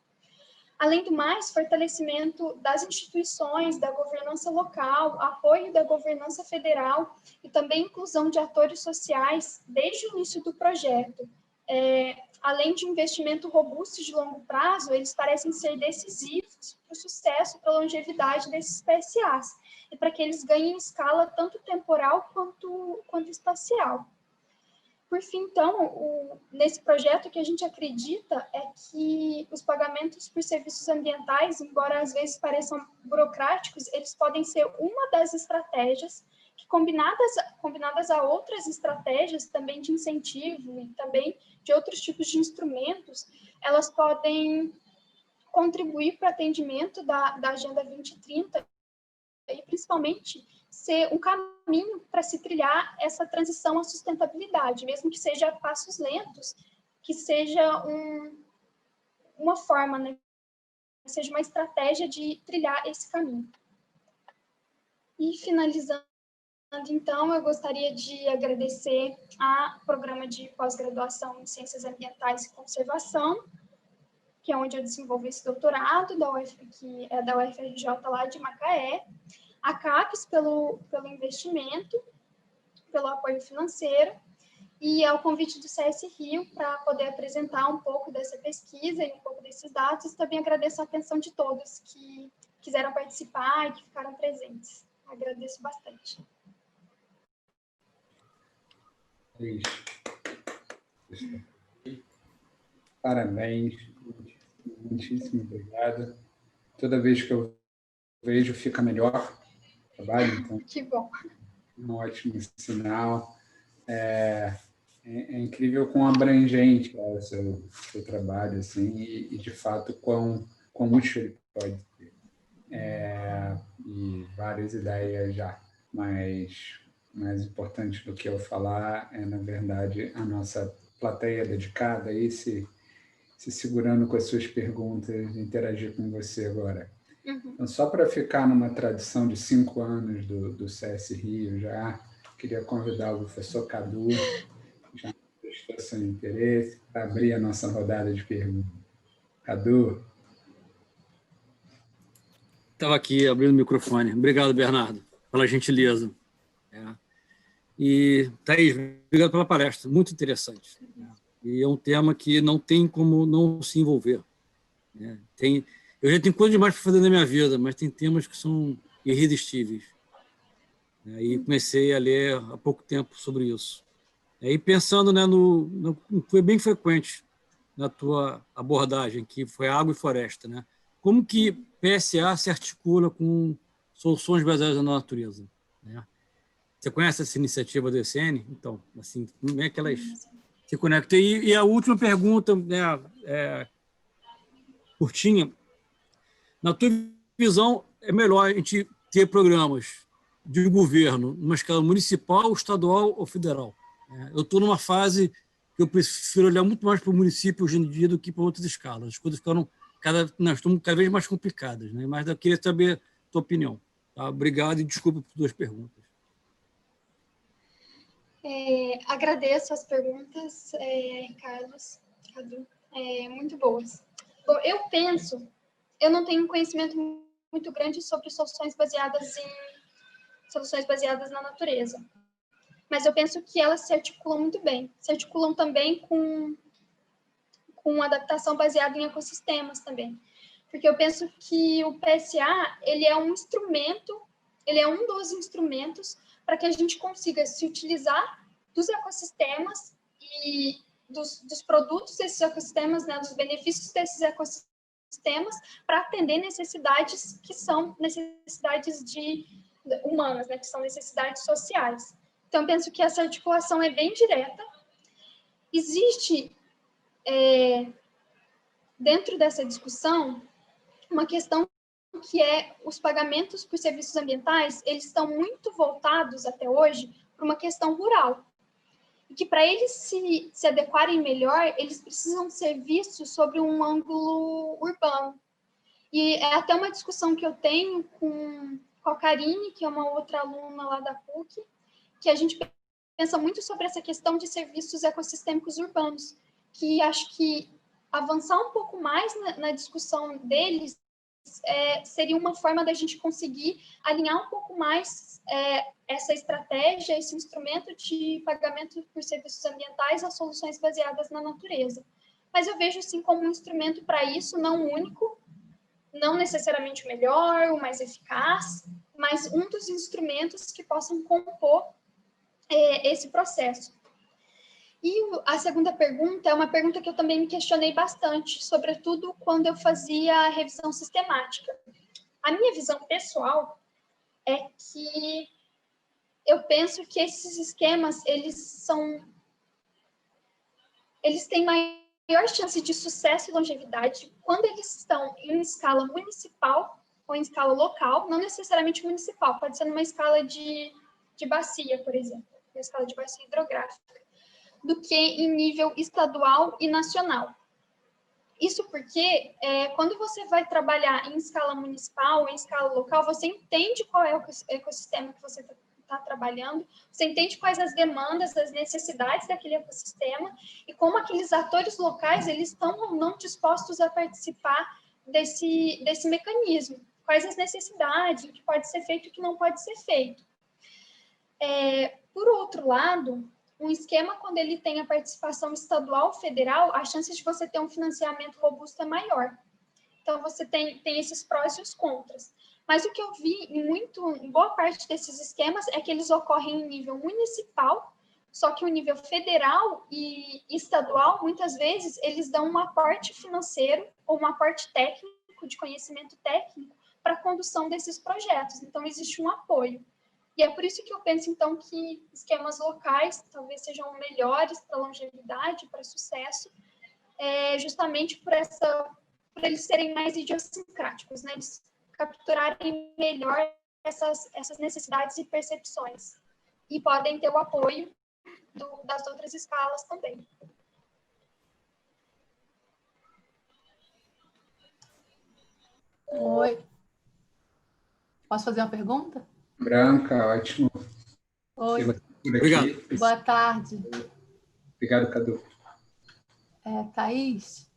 Além do mais, fortalecimento das instituições, da governança local, apoio da governança federal e também inclusão de atores sociais desde o início do projeto. Além de investimento robusto de longo prazo, eles parecem ser decisivos para o sucesso, para a longevidade desses PSAs e para que eles ganhem escala tanto temporal quanto espacial. Por fim, então, nesse projeto, o que a gente acredita é que os pagamentos por serviços ambientais, embora às vezes pareçam burocráticos, eles podem ser uma das estratégias que, combinadas a outras estratégias também de incentivo e também de outros tipos de instrumentos, elas podem contribuir para o atendimento da Agenda 2030 e, principalmente, ser um caminho para se trilhar essa transição à sustentabilidade, mesmo que seja a passos lentos, que seja uma forma, né, que seja uma estratégia de trilhar esse caminho. E, finalizando, então, eu gostaria de agradecer ao Programa de Pós-Graduação em Ciências Ambientais e Conservação, que é onde eu desenvolvo esse doutorado, que é da UFRJ lá de Macaé, a CAPES pelo investimento, pelo apoio financeiro, e ao convite do CS Rio para poder apresentar um pouco dessa pesquisa e um pouco desses dados. Também agradeço a atenção de todos que quiseram participar e que ficaram presentes. Agradeço bastante. Parabéns, muitíssimo obrigado. Toda vez que eu vejo, fica melhor o trabalho, então. Que bom. Um ótimo sinal. É incrível quão abrangente é o seu trabalho, assim, e de fato quão quão útil ele pode ser. E várias ideias já, mas mais importante do que eu falar é, na verdade, a nossa plateia dedicada aí se segurando com as suas perguntas, interagir com você agora. Então, só para ficar numa tradição de 5 anos do CS Rio já, queria convidar o professor Cadu, que já manifestou seu interesse, para abrir a nossa rodada de perguntas. Cadu. Estava aqui abrindo o microfone. Obrigado, Bernardo, pela gentileza. E, Thaís, obrigado pela palestra, muito interessante. E é um tema que não tem como não se envolver. Eu já tenho coisa demais para fazer na minha vida, mas tem temas que são irresistíveis. E comecei a ler há pouco tempo sobre isso. E pensando, né, foi bem frequente na tua abordagem, que foi água e floresta, né? Como que PSA se articula com soluções baseadas na natureza, né? Você conhece essa iniciativa do ECN? Então, assim, como é que elas se conectam? E a última pergunta, né, curtinha. Na tua visão, é melhor a gente ter programas de governo numa escala municipal, estadual ou federal? Eu estou numa fase que eu prefiro olhar muito mais para o município hoje em dia do que para outras escalas. As coisas ficaram estão cada vez mais complicadas, né? Mas eu queria saber a tua opinião. Tá? Obrigado e desculpa por 2 perguntas. Agradeço as perguntas, Carlos, Cadu, muito boas. Bom, eu não tenho um conhecimento muito grande sobre soluções baseadas na natureza, mas eu penso que elas se articulam muito bem. Se articulam também com adaptação baseada em ecossistemas também, porque eu penso que o PSA ele é um dos instrumentos para que a gente consiga se utilizar dos ecossistemas e dos produtos desses ecossistemas, né, dos benefícios desses ecossistemas, para atender necessidades que são necessidades humanas, né, que são necessidades sociais. Então, penso que essa articulação é bem direta. Existe, dentro dessa discussão, uma questão que é os pagamentos por serviços ambientais, eles estão muito voltados até hoje para uma questão rural. E que para eles se adequarem melhor, eles precisam ser vistos sobre um ângulo urbano. E é até uma discussão que eu tenho com a Karine, que é uma outra aluna lá da PUC, que a gente pensa muito sobre essa questão de serviços ecossistêmicos urbanos, que acho que avançar um pouco mais na discussão deles seria uma forma da gente conseguir alinhar um pouco mais essa estratégia, esse instrumento de pagamento por serviços ambientais a soluções baseadas na natureza. Mas eu vejo, assim, como um instrumento para isso, não único, não necessariamente o melhor, o mais eficaz, mas um dos instrumentos que possam compor esse processo. E a segunda pergunta é uma pergunta que eu também me questionei bastante, sobretudo quando eu fazia a revisão sistemática. A minha visão pessoal é que eu penso que esses esquemas, eles têm maior chance de sucesso e longevidade quando eles estão em escala municipal ou em escala local, não necessariamente municipal, pode ser numa escala de bacia, por exemplo, uma escala de bacia hidrográfica, do que em nível estadual e nacional. Isso porque, quando você vai trabalhar em escala municipal, em escala local, você entende qual é o ecossistema que você está trabalhando, você entende quais as demandas, as necessidades daquele ecossistema e como aqueles atores locais eles estão ou não dispostos a participar desse mecanismo. Quais as necessidades, o que pode ser feito e o que não pode ser feito. Por outro lado, um esquema, quando ele tem a participação estadual ou federal, a chance de você ter um financiamento robusto é maior. Então, você tem esses prós e os contras. Mas o que eu vi em boa parte desses esquemas é que eles ocorrem em nível municipal, só que o nível federal e estadual, muitas vezes, eles dão um aporte financeiro ou um aporte técnico, de conhecimento técnico, para a condução desses projetos. Então, existe um apoio. E é por isso que eu penso, então, que esquemas locais talvez sejam melhores para longevidade, para sucesso, justamente por essa por eles serem mais idiosincráticos, né? Eles capturarem melhor essas necessidades e percepções. E podem ter o apoio das outras escalas também. Oi. Posso fazer uma pergunta? Branca, ótimo. Oi. Obrigado. Boa tarde. Obrigado, Cadu. Thaís,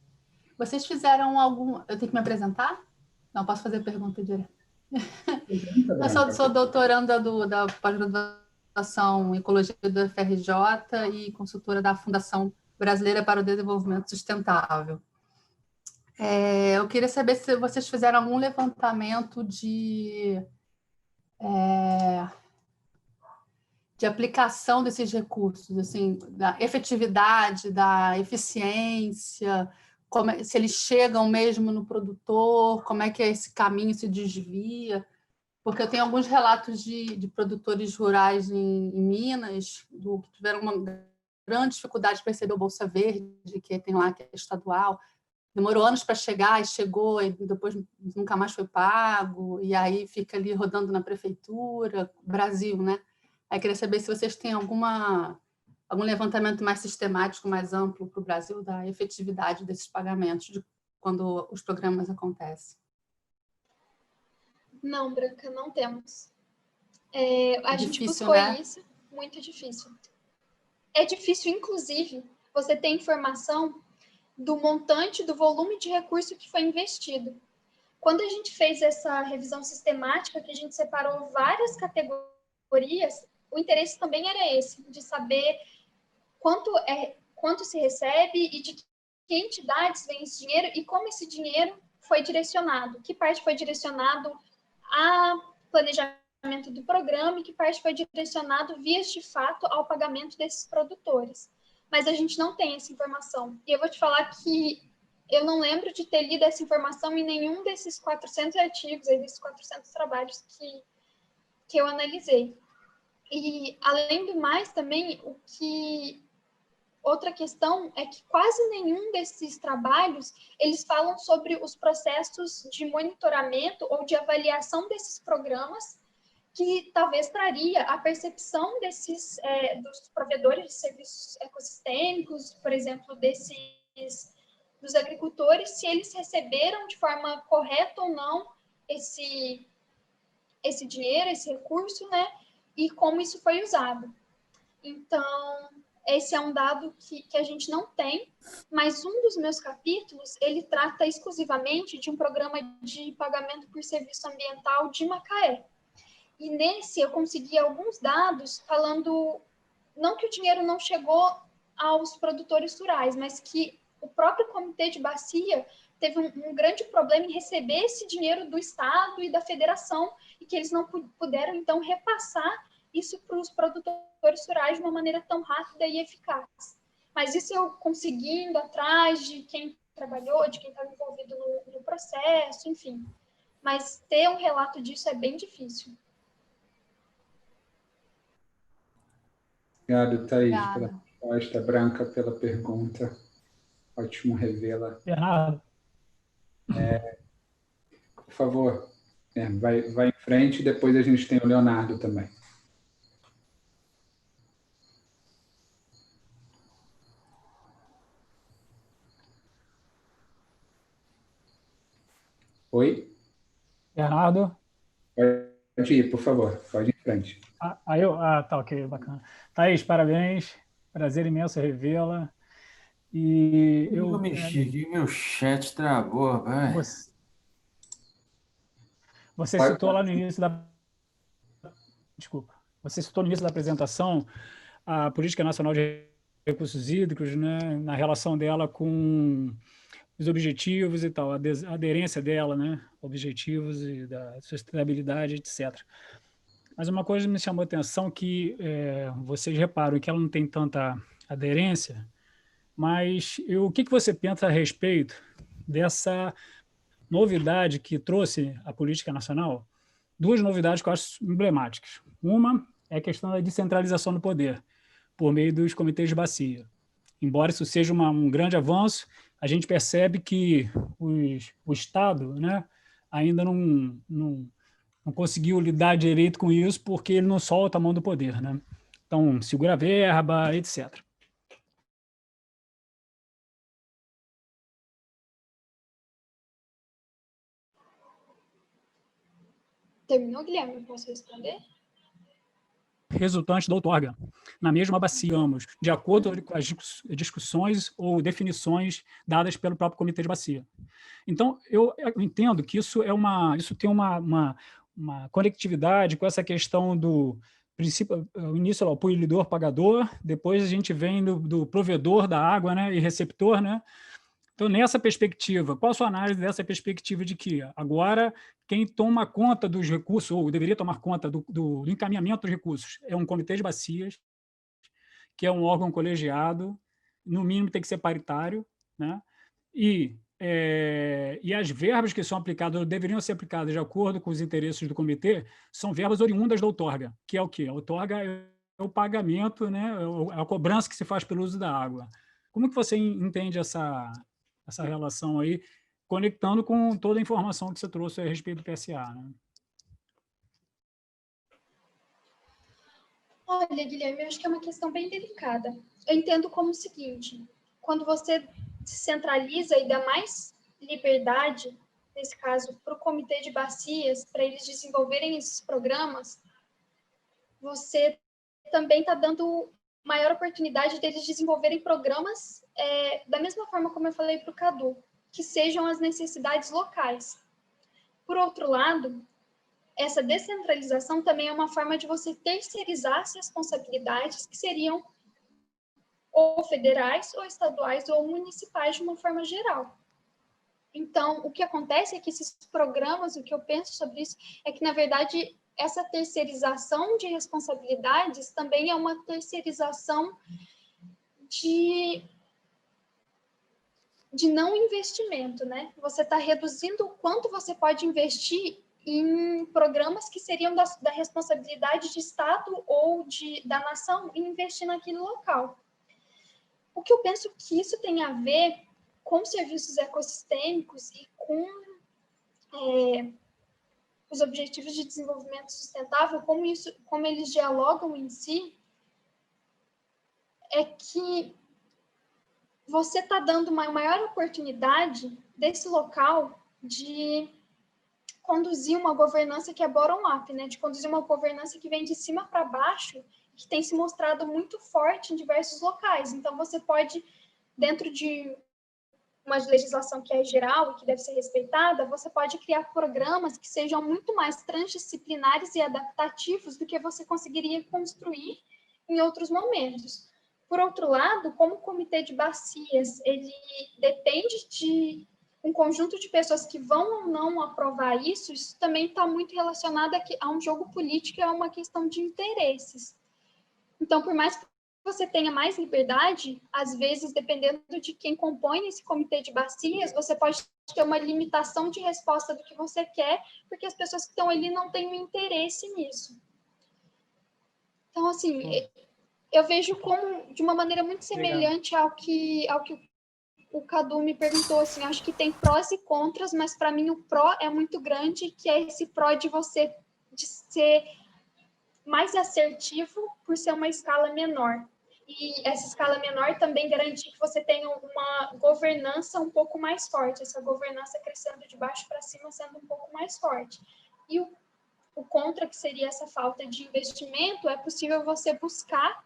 vocês fizeram algum... Eu tenho que me apresentar? Não, posso fazer pergunta direto. Eu sou doutoranda da pós-graduação em Ecologia da FRJ e consultora da Fundação Brasileira para o Desenvolvimento Sustentável. Eu queria saber se vocês fizeram algum levantamento de aplicação desses recursos, assim, da efetividade, da eficiência, se eles chegam mesmo no produtor, como é que esse caminho se desvia, porque eu tenho alguns relatos de produtores rurais em Minas que tiveram uma grande dificuldade de receber o Bolsa Verde, que tem lá, que é estadual. Demorou anos para chegar e chegou, e depois nunca mais foi pago, e aí fica ali rodando na prefeitura, Brasil, né? Aí queria saber se vocês têm algum levantamento mais sistemático, mais amplo para o Brasil da efetividade desses pagamentos quando os programas acontecem. Não, Branca, não temos. A gente difícil, buscou né? isso, muito difícil. É difícil, inclusive, você ter informação do montante, do volume de recurso que foi investido. Quando a gente fez essa revisão sistemática, que a gente separou várias categorias, o interesse também era esse, de saber quanto se recebe e de que entidades vem esse dinheiro e como esse dinheiro foi direcionado, que parte foi direcionado a planejamento do programa e que parte foi direcionado, vias de fato, ao pagamento desses produtores. Mas a gente não tem essa informação. E eu vou te falar que eu não lembro de ter lido essa informação em nenhum desses 400 artigos, desses 400 trabalhos que eu analisei. E, além do mais, também, outra questão é que quase nenhum desses trabalhos, eles falam sobre os processos de monitoramento ou de avaliação desses programas, que talvez traria a percepção dos provedores de serviços ecossistêmicos, por exemplo, dos agricultores, se eles receberam de forma correta ou não esse dinheiro, esse recurso, né? E como isso foi usado. Então, esse é um dado que a gente não tem, mas um dos meus capítulos, ele trata exclusivamente de um programa de pagamento por serviço ambiental de Macaé. E nesse eu consegui alguns dados falando, não que o dinheiro não chegou aos produtores rurais, mas que o próprio Comitê de Bacia teve um grande problema em receber esse dinheiro do Estado e da Federação, e que eles não puderam, então, repassar isso para os produtores rurais de uma maneira tão rápida e eficaz. Mas isso eu consegui indo atrás de quem trabalhou, de quem estava envolvido no processo, enfim. Mas ter um relato disso é bem difícil. Obrigado, Thaís, pela resposta. Branca, pela pergunta. Ótimo revê-la. Bernardo. Por favor, vai em frente e depois a gente tem o Leonardo também. Oi? Bernardo. Pode ir, por favor. Pode ir em frente. Tá, ok, bacana. Thaís, parabéns. Prazer imenso revê-la. E eu mexi aqui, meu chat travou, vai. Você citou lá no início da... Desculpa. Você citou no início da apresentação a Política Nacional de Recursos Hídricos, né, na relação dela com os objetivos e tal, a aderência dela, né, objetivos e da sustentabilidade, etc. Mas uma coisa me chamou a atenção que vocês reparam que ela não tem tanta aderência, mas o que você pensa a respeito dessa novidade que trouxe a política nacional? Duas novidades que eu acho emblemáticas. Uma é a questão da descentralização do poder, por meio dos comitês de bacia. embora isso seja um grande avanço, a gente percebe que o Estado, né, ainda não conseguiu lidar direito com isso porque ele não solta a mão do poder, né? Então, segura a verba, etc. Terminou, Guilherme? Posso responder? Resultantes da outorga, na mesma bacia, digamos, de acordo com as discussões ou definições dadas pelo próprio comitê de bacia. Então, eu entendo que isso tem uma conectividade com essa questão do princípio, o início, o poluidor-pagador, depois a gente vem do provedor da água, né, e receptor, né? Então, nessa perspectiva, qual a sua análise dessa perspectiva de que agora quem toma conta dos recursos, ou deveria tomar conta do encaminhamento dos recursos, é um comitê de bacias, que é um órgão colegiado, no mínimo tem que ser paritário, né? E as verbas que são aplicadas, ou deveriam ser aplicadas de acordo com os interesses do comitê, são verbas oriundas da outorga, que é o quê? A outorga é o pagamento, né? É a cobrança que se faz pelo uso da água. Como que você entende essa relação aí, conectando com toda a informação que você trouxe a respeito do PSA, né? Olha, Guilherme, eu acho que é uma questão bem delicada. Eu entendo como o seguinte: quando você centraliza e dá mais liberdade, nesse caso, para o comitê de bacias, para eles desenvolverem esses programas, você também está dando maior oportunidade deles desenvolverem programas da mesma forma como eu falei para o Cadu, que sejam as necessidades locais. Por outro lado, essa descentralização também é uma forma de você terceirizar as responsabilidades que seriam ou federais, ou estaduais, ou municipais de uma forma geral. Então, o que acontece é que esses programas, o que eu penso sobre isso, é que, na verdade, essa terceirização de responsabilidades também é uma terceirização de não investimento, né? Você está reduzindo o quanto você pode investir em programas que seriam da responsabilidade de Estado ou da nação e investir naquele local. O que eu penso que isso tem a ver com serviços ecossistêmicos e com os objetivos de desenvolvimento sustentável, como eles dialogam em si, é que você está dando uma maior oportunidade desse local de conduzir uma governança que é bottom-up, né? De conduzir uma governança que vem de cima para baixo, que tem se mostrado muito forte em diversos locais. Então, você pode, dentro de uma legislação que é geral e que deve ser respeitada, você pode criar programas que sejam muito mais transdisciplinares e adaptativos do que você conseguiria construir em outros momentos. Por outro lado, como o comitê de bacias, ele depende de um conjunto de pessoas que vão ou não aprovar isso também está muito relacionado a um jogo político e a uma questão de interesses. Então, por mais que você tenha mais liberdade, às vezes, dependendo de quem compõe esse comitê de bacias, você pode ter uma limitação de resposta do que você quer, porque as pessoas que estão ali não têm um interesse nisso. Então, assim, eu vejo como de uma maneira muito semelhante ao que o Cadu me perguntou, assim, acho que tem prós e contras, mas para mim o pró é muito grande, que é esse pró de ser mais assertivo por ser uma escala menor. E essa escala menor também garante que você tenha uma governança um pouco mais forte, essa governança crescendo de baixo para cima, sendo um pouco mais forte. E o contra, que seria essa falta de investimento, é possível você buscar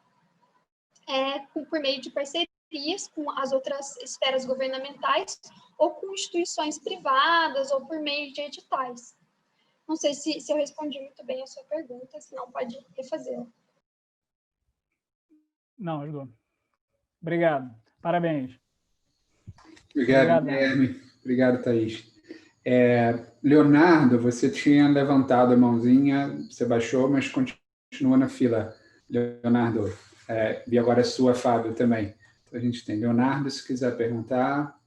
por meio de parcerias com as outras esferas governamentais ou com instituições privadas ou por meio de editais. Não sei se eu respondi muito bem a sua pergunta, se não pode refazê-la. Não, ajudou. Obrigado. Parabéns. Obrigado, Guilherme. Obrigado, Thaís. Leonardo, você tinha levantado a mãozinha, você baixou, mas continua na fila. Leonardo, e agora é sua, Fábio, também. Então, a gente tem Leonardo, se quiser perguntar.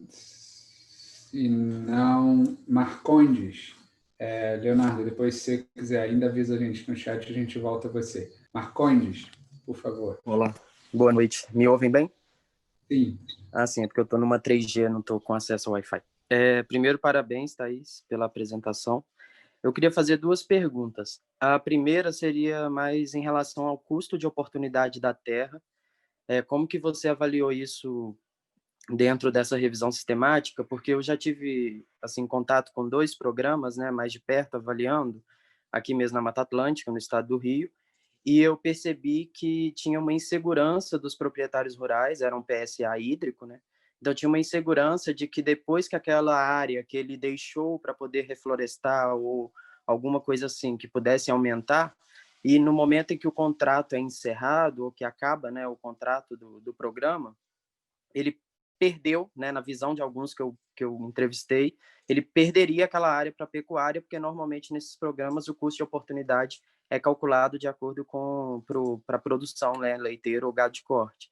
Se não, Marcondes. Leonardo, depois, se você quiser, ainda avisa a gente no chat, a gente volta a você. Marcondes, por favor. Olá, boa noite. Me ouvem bem? Sim. Sim, é porque eu estou numa 3G, não estou com acesso ao Wi-Fi. Primeiro, parabéns, Thaís, pela apresentação. Eu queria fazer 2 perguntas. A primeira seria mais em relação ao custo de oportunidade da terra. Como que você avaliou isso dentro dessa revisão sistemática? Porque eu já tive assim contato com 2 programas, né, mais de perto, avaliando, aqui mesmo na Mata Atlântica, no estado do Rio, e eu percebi que tinha uma insegurança dos proprietários rurais, era um PSA hídrico, né? Então tinha uma insegurança de que depois que aquela área que ele deixou para poder reflorestar ou alguma coisa assim que pudesse aumentar, e no momento em que o contrato é encerrado ou que acaba, né, o contrato do programa, ele perdeu, né, na visão de alguns que eu entrevistei, ele perderia aquela área para pecuária, porque normalmente nesses programas o custo de oportunidade é calculado de acordo com para a produção, né, leiteiro ou gado de corte.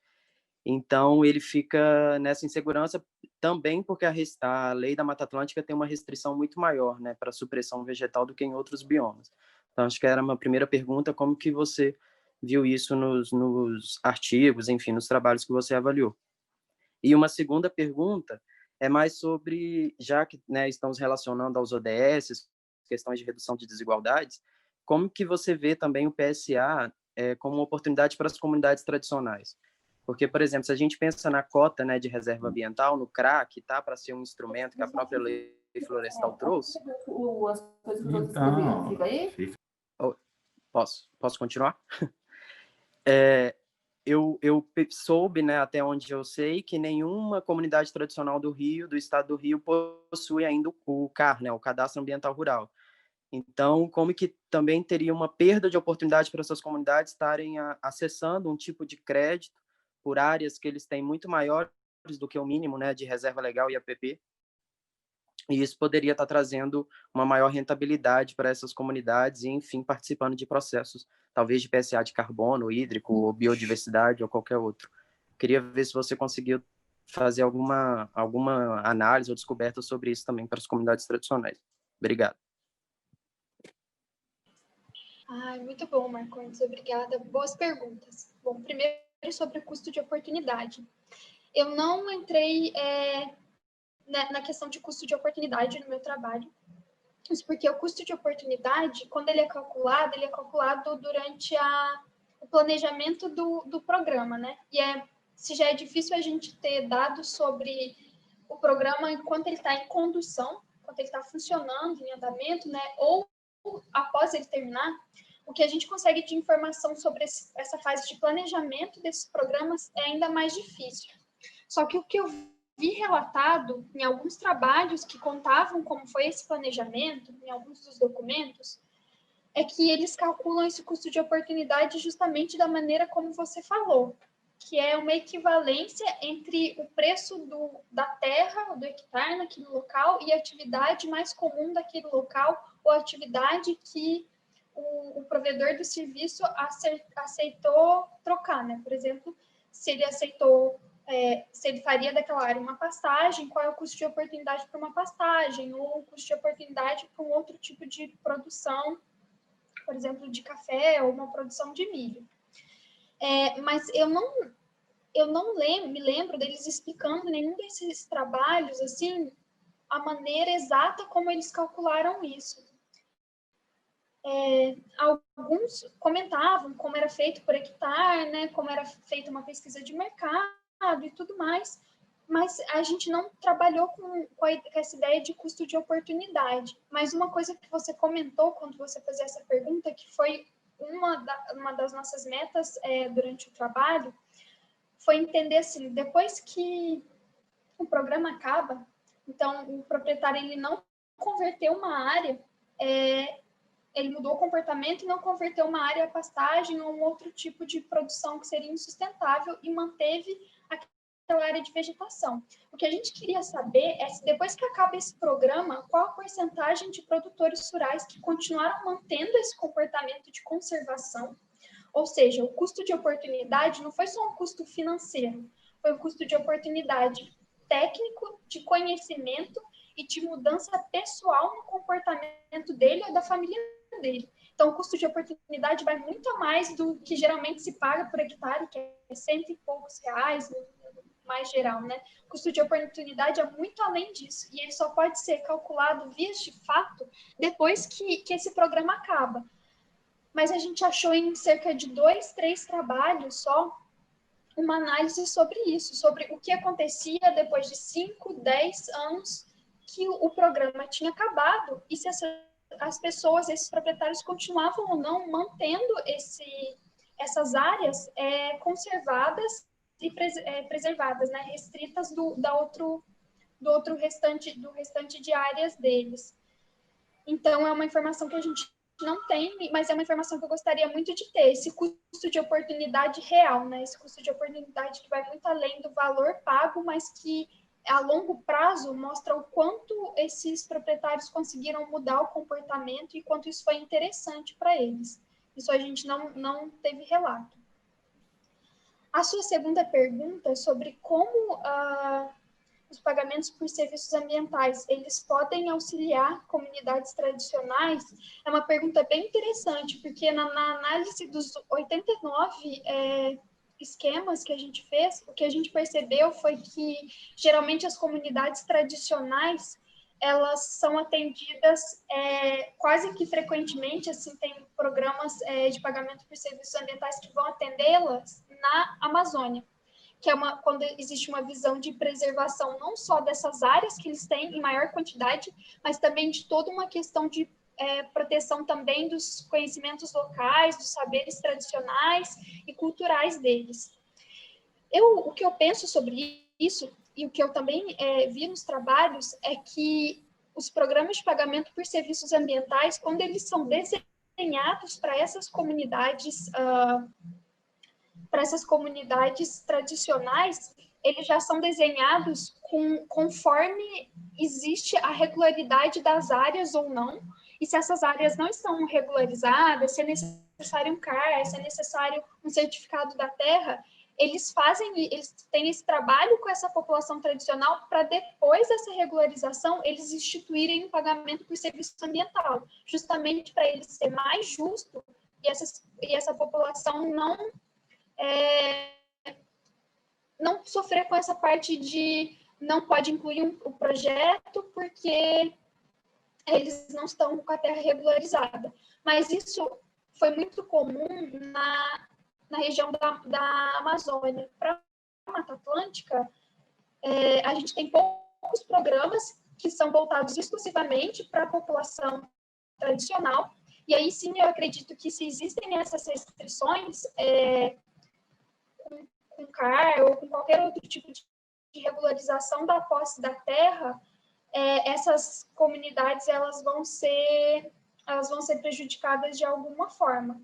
Então ele fica nessa insegurança também porque a lei da Mata Atlântica tem uma restrição muito maior, né, para supressão vegetal do que em outros biomas. Então acho que era uma primeira pergunta, como que você viu isso nos artigos, enfim, nos trabalhos que você avaliou. E uma segunda pergunta é mais sobre, já que, né, estamos relacionando aos ODS, questões de redução de desigualdades, como que você vê também o PSA como uma oportunidade para as comunidades tradicionais? Porque, por exemplo, se a gente pensa na cota, né, de reserva ambiental, no CRAC, tá, para ser um instrumento que a própria lei florestal trouxe. Então, Posso continuar? Eu soube, né, até onde eu sei, que nenhuma comunidade tradicional do Rio, do estado do Rio, possui ainda o CAR, né, o Cadastro Ambiental Rural. Então, como que também teria uma perda de oportunidade para essas comunidades estarem acessando um tipo de crédito por áreas que eles têm muito maiores do que o mínimo, né, de reserva legal e APP, e isso poderia estar trazendo uma maior rentabilidade para essas comunidades e, enfim, participando de processos, talvez de PSA de carbono, hídrico, ou biodiversidade, ou qualquer outro. Queria ver se você conseguiu fazer alguma análise ou descoberta sobre isso também para as comunidades tradicionais. Obrigado. Muito bom, Marcondes, obrigada. Boas perguntas. Bom, primeiro sobre o custo de oportunidade. Eu não entrei na questão de custo de oportunidade no meu trabalho, isso porque o custo de oportunidade, quando ele é calculado durante o planejamento do programa, né? E se já é difícil a gente ter dados sobre o programa enquanto ele está em condução, enquanto ele está funcionando, em andamento, né? Ou após ele terminar, o que a gente consegue de informação sobre essa fase de planejamento desses programas é ainda mais difícil. Só que o que eu vi relatado em alguns trabalhos que contavam como foi esse planejamento, em alguns dos documentos, é que eles calculam esse custo de oportunidade justamente da maneira como você falou, que é uma equivalência entre o preço da terra, do hectare naquele local, e a atividade mais comum daquele local, ou a atividade que o provedor do serviço aceitou trocar, né? Por exemplo, se ele aceitou, se ele faria daquela área uma pastagem, qual é o custo de oportunidade para uma pastagem, ou o custo de oportunidade para um outro tipo de produção, por exemplo, de café ou uma produção de milho. Mas eu não me lembro deles explicando nenhum desses trabalhos, assim, a maneira exata como eles calcularam isso. Alguns comentavam como era feito por hectare, né, como era feita uma pesquisa de mercado e tudo mais, mas a gente não trabalhou com essa ideia de custo de oportunidade. Mas uma coisa que você comentou quando você fazia essa pergunta, que foi uma das nossas metas durante o trabalho, foi entender assim, depois que o programa acaba, então o proprietário ele não converteu uma área, ele mudou o comportamento e não converteu uma área a pastagem ou um outro tipo de produção que seria insustentável e manteve aquela área de vegetação. O que a gente queria saber é se depois que acaba esse programa, qual a porcentagem de produtores rurais que continuaram mantendo esse comportamento de conservação, ou seja, o custo de oportunidade não foi só um custo financeiro, foi um custo de oportunidade técnico, de conhecimento e de mudança pessoal no comportamento dele ou da família dele. Então, o custo de oportunidade vai muito a mais do que geralmente se paga por hectare, que é cento e poucos reais, mais geral, né? O custo de oportunidade é muito além disso, e ele só pode ser calculado vias de fato depois que esse programa acaba. Mas a gente achou em cerca de 2, 3 trabalhos só uma análise sobre isso, sobre o que acontecia depois de 5, 10 anos que o programa tinha acabado e se as pessoas, esses proprietários, continuavam ou não mantendo essas áreas conservadas e preservadas, né, restritas do restante de áreas deles. Então, é uma informação que a gente não tem, mas é uma informação que eu gostaria muito de ter, esse custo de oportunidade real, né? Esse custo de oportunidade que vai muito além do valor pago, mas que a longo prazo mostra o quanto esses proprietários conseguiram mudar o comportamento e quanto isso foi interessante para eles. Isso a gente não teve relato. A sua segunda pergunta sobre como os pagamentos por serviços ambientais, eles podem auxiliar comunidades tradicionais? É uma pergunta bem interessante, porque na análise dos 89 esquemas que a gente fez, o que a gente percebeu foi que, geralmente, as comunidades tradicionais, elas são atendidas quase que frequentemente, assim, tem programas de pagamento por serviços ambientais que vão atendê-las na Amazônia, que é quando existe uma visão de preservação não só dessas áreas que eles têm em maior quantidade, mas também de toda uma questão de proteção também dos conhecimentos locais, dos saberes tradicionais e culturais deles. O que eu penso sobre isso, e o que eu também vi nos trabalhos, é que os programas de pagamento por serviços ambientais, quando eles são desenhados para essas comunidades tradicionais, eles já são desenhados conforme existe a regularidade das áreas ou não, e se essas áreas não estão regularizadas, se é necessário um CAR, se é necessário um certificado da terra, eles têm esse trabalho com essa população tradicional para depois dessa regularização, eles instituírem um pagamento por serviço ambiental, justamente para ele ser mais justo e essa população não sofrer com essa parte de não pode incluir o projeto porque eles não estão com a terra regularizada. Mas isso foi muito comum na região da Amazônia. Para a Mata Atlântica, a gente tem poucos programas que são voltados exclusivamente para a população tradicional, e aí sim eu acredito que se existem essas restrições, com CAR ou com qualquer outro tipo de regularização da posse da terra, essas comunidades elas vão ser prejudicadas de alguma forma.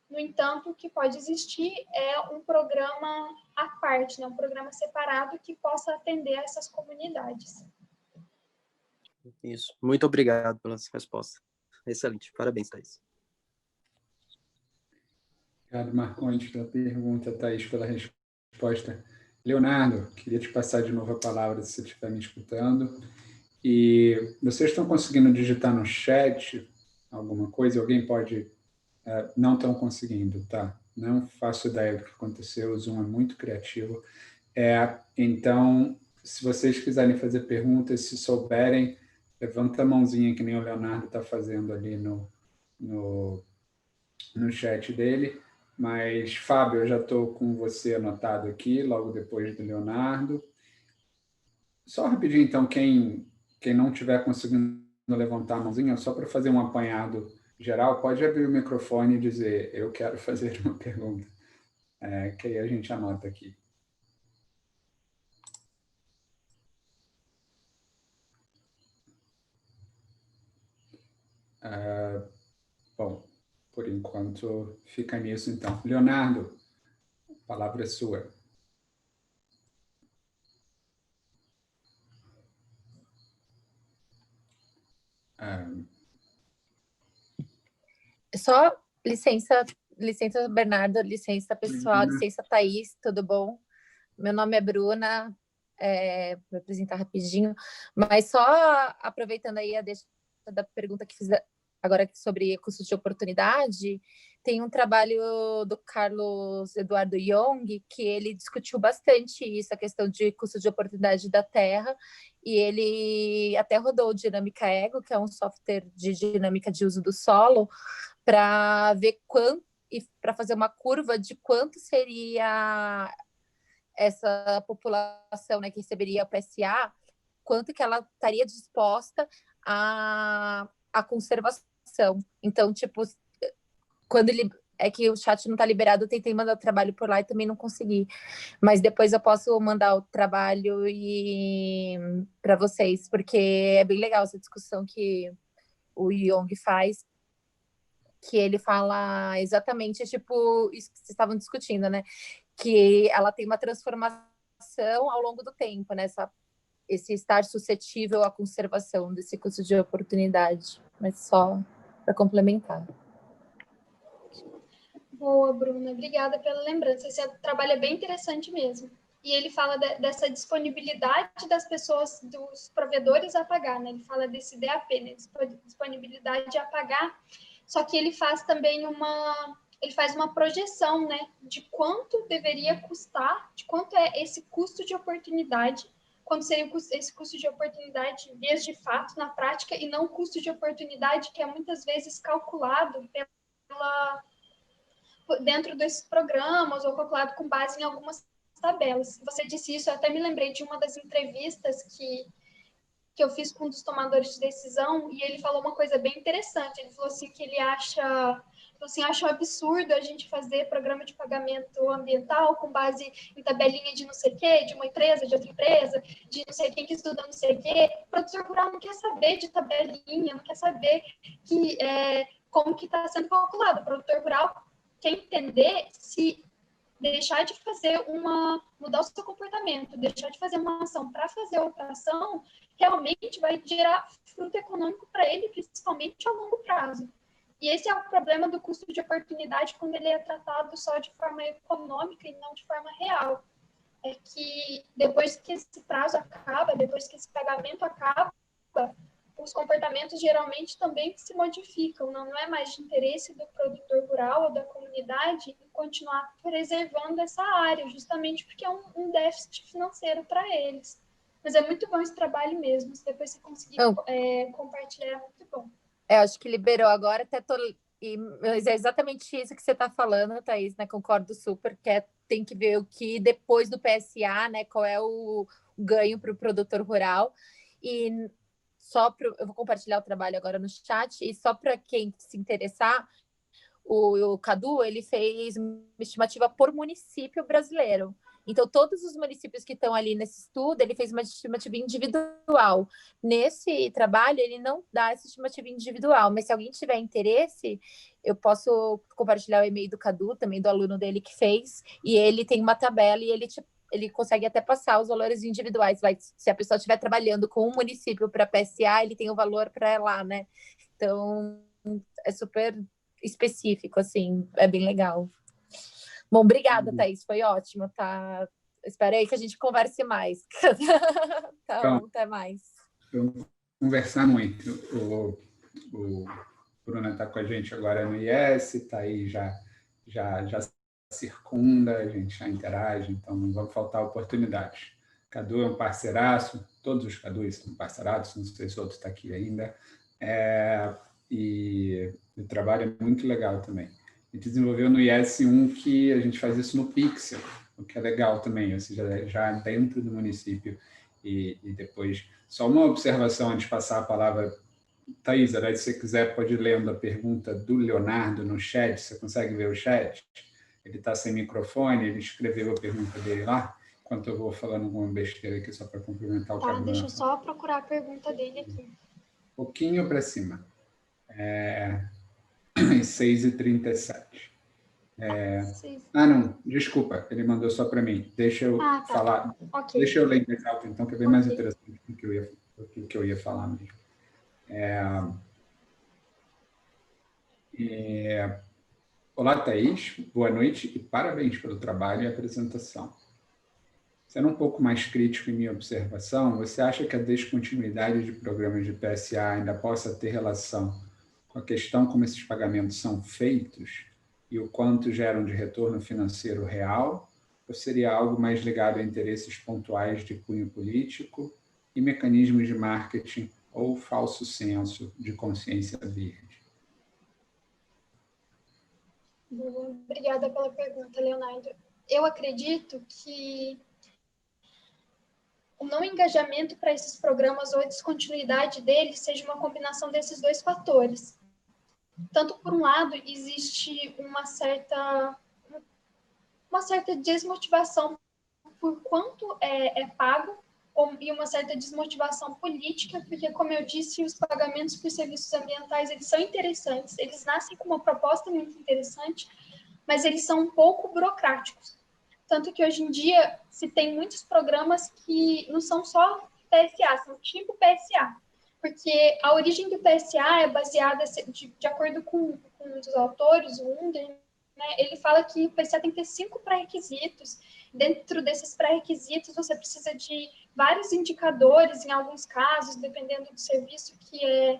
No entanto, o que pode existir é um programa à parte, né? Um programa separado que possa atender a essas comunidades. Isso. Muito obrigado pela resposta. Excelente. Parabéns, Thaís. Obrigado, Marcondes, pela pergunta, Thaís, pela resposta. Leonardo, queria te passar de novo a palavra, se você estiver me escutando. E vocês estão conseguindo digitar no chat alguma coisa? Alguém pode... não estão conseguindo, tá? Não faço ideia do que aconteceu, o Zoom é muito criativo. Então, se vocês quiserem fazer perguntas, se souberem, levanta a mãozinha, que nem o Leonardo está fazendo ali no chat dele. Mas, Fábio, eu já estou com você anotado aqui, logo depois do Leonardo. Só rapidinho, então, quem não estiver conseguindo levantar a mãozinha, só para fazer um apanhado geral, pode abrir o microfone e dizer, eu quero fazer uma pergunta, que aí a gente anota aqui. Bom, por enquanto fica nisso, então. Leonardo, a palavra é sua. Só licença, Bernardo, licença pessoal, licença Thaís, tudo bom? Meu nome é Bruna, vou apresentar rapidinho, mas só aproveitando aí a deixa da pergunta que fiz agora sobre custo de oportunidade, tem um trabalho do Carlos Eduardo Jung, que ele discutiu bastante isso, a questão de custo de oportunidade da terra, e ele até rodou o Dinâmica Ego, que é um software de dinâmica de uso do solo, para ver quanto, e para fazer uma curva de quanto seria essa população, né, que receberia o PSA, quanto que ela estaria disposta à conservação. Então, tipo, quando ele... É que o chat não está liberado, eu tentei mandar o trabalho por lá e também não consegui. Mas depois eu posso mandar o trabalho para vocês, porque é bem legal essa discussão que o Jung faz, que ele fala exatamente, tipo, isso que vocês estavam discutindo, né? Que ela tem uma transformação ao longo do tempo, né? Esse estar suscetível à conservação desse custo de oportunidade. Mas só para complementar. Boa, Bruna. Obrigada pela lembrança. Esse trabalho é bem interessante mesmo. E ele fala dessa disponibilidade das pessoas, dos provedores a pagar, né? Ele fala desse DAP, né? Disponibilidade a pagar. Só que ele faz também ele faz uma projeção, né? De quanto deveria custar, de quanto é esse custo de oportunidade, quanto seria esse custo de oportunidade vias de fato, na prática, e não o custo de oportunidade que é muitas vezes calculado dentro desses programas ou calculado com base em algumas tabelas. Você disse isso, eu até me lembrei de uma das entrevistas que eu fiz com um dos tomadores de decisão, e ele falou uma coisa bem interessante. Ele falou assim que ele acha um absurdo a gente fazer programa de pagamento ambiental com base em tabelinha de não sei o quê, de uma empresa, de outra empresa, de não sei quem que estuda não sei o quê. O produtor rural não quer saber de tabelinha, não quer saber como que está sendo calculado. O produtor rural quer entender se deixar de fazer mudar o seu comportamento, deixar de fazer uma ação para fazer outra ação, realmente vai gerar fruto econômico para ele, principalmente a longo prazo. E esse é o problema do custo de oportunidade quando ele é tratado só de forma econômica e não de forma real. É que depois que esse prazo acaba, depois que esse pagamento acaba, os comportamentos geralmente também se modificam, não é mais de interesse do produtor rural ou da comunidade em continuar preservando essa área, justamente porque é um déficit financeiro para eles. Mas é muito bom esse trabalho mesmo, se depois você conseguir compartilhar, é muito bom. Acho que liberou agora, mas é exatamente isso que você está falando, Thaís, né? Concordo super, que tem que ver o que depois do PSA, né? Qual é o ganho para o produtor rural. E eu vou compartilhar o trabalho agora no chat, e só para quem se interessar, o Cadu, ele fez uma estimativa por município brasileiro. Então, todos os municípios que estão ali nesse estudo, ele fez uma estimativa individual. Nesse trabalho, ele não dá essa estimativa individual, mas se alguém tiver interesse, eu posso compartilhar o e-mail do Cadu, também do aluno dele que fez, e ele tem uma tabela e ele consegue até passar os valores individuais. Se a pessoa estiver trabalhando com um município para PSA, ele tem o valor para lá, né? Então, é super específico, assim, é bem legal. Bom, obrigada, Thaís, foi ótimo, tá? Espero aí que a gente converse mais. Tá bom, até mais. Vamos conversar muito. O Bruna está com a gente agora no IES, está aí já circunda, a gente já interage, então não vão faltar oportunidades. Cadu é um parceiraço, todos os Cadus são parceirados, não sei se o outro está aqui ainda, e o trabalho é muito legal também. A gente desenvolveu no IS1 que a gente faz isso no Pixel, o que é legal também, ou seja, já dentro do município, e depois, só uma observação antes de passar a palavra. Thaís, se você quiser, pode ir lendo a pergunta do Leonardo no chat, você consegue ver o chat? Ele está sem microfone, ele escreveu a pergunta dele lá, enquanto eu vou falando alguma besteira aqui, só para complementar o que a Bruna deixa eu só procurar a pergunta dele aqui. Um pouquinho para cima. 6h37. Não, desculpa, ele mandou só para mim. Deixa eu falar. Okay. Deixa eu ler mais alto, então, que é bem mais interessante do que eu ia falar mesmo. Olá, Thaís. Boa noite e parabéns pelo trabalho e apresentação. Sendo um pouco mais crítico em minha observação, você acha que a descontinuidade de programas de PSA ainda possa ter relação com a questão como esses pagamentos são feitos e o quanto geram de retorno financeiro real, ou seria algo mais ligado a interesses pontuais de cunho político e mecanismos de marketing ou falso senso de consciência verde? Obrigada pela pergunta, Leonardo. Eu acredito que o não engajamento para esses programas ou a descontinuidade deles seja uma combinação desses dois fatores. Tanto, por um lado, existe uma certa desmotivação por quanto é pago e uma certa desmotivação política, porque, como eu disse, os pagamentos por serviços ambientais, eles são interessantes, eles nascem com uma proposta muito interessante, mas eles são um pouco burocráticos. Tanto que, hoje em dia, se tem muitos programas que não são só PSA, são tipo PSA, porque a origem do PSA é baseada, de acordo com um dos autores, o Under, né, ele fala que o PSA tem que ter 5 pré-requisitos. Dentro desses pré-requisitos, você precisa de vários indicadores, em alguns casos, dependendo do serviço que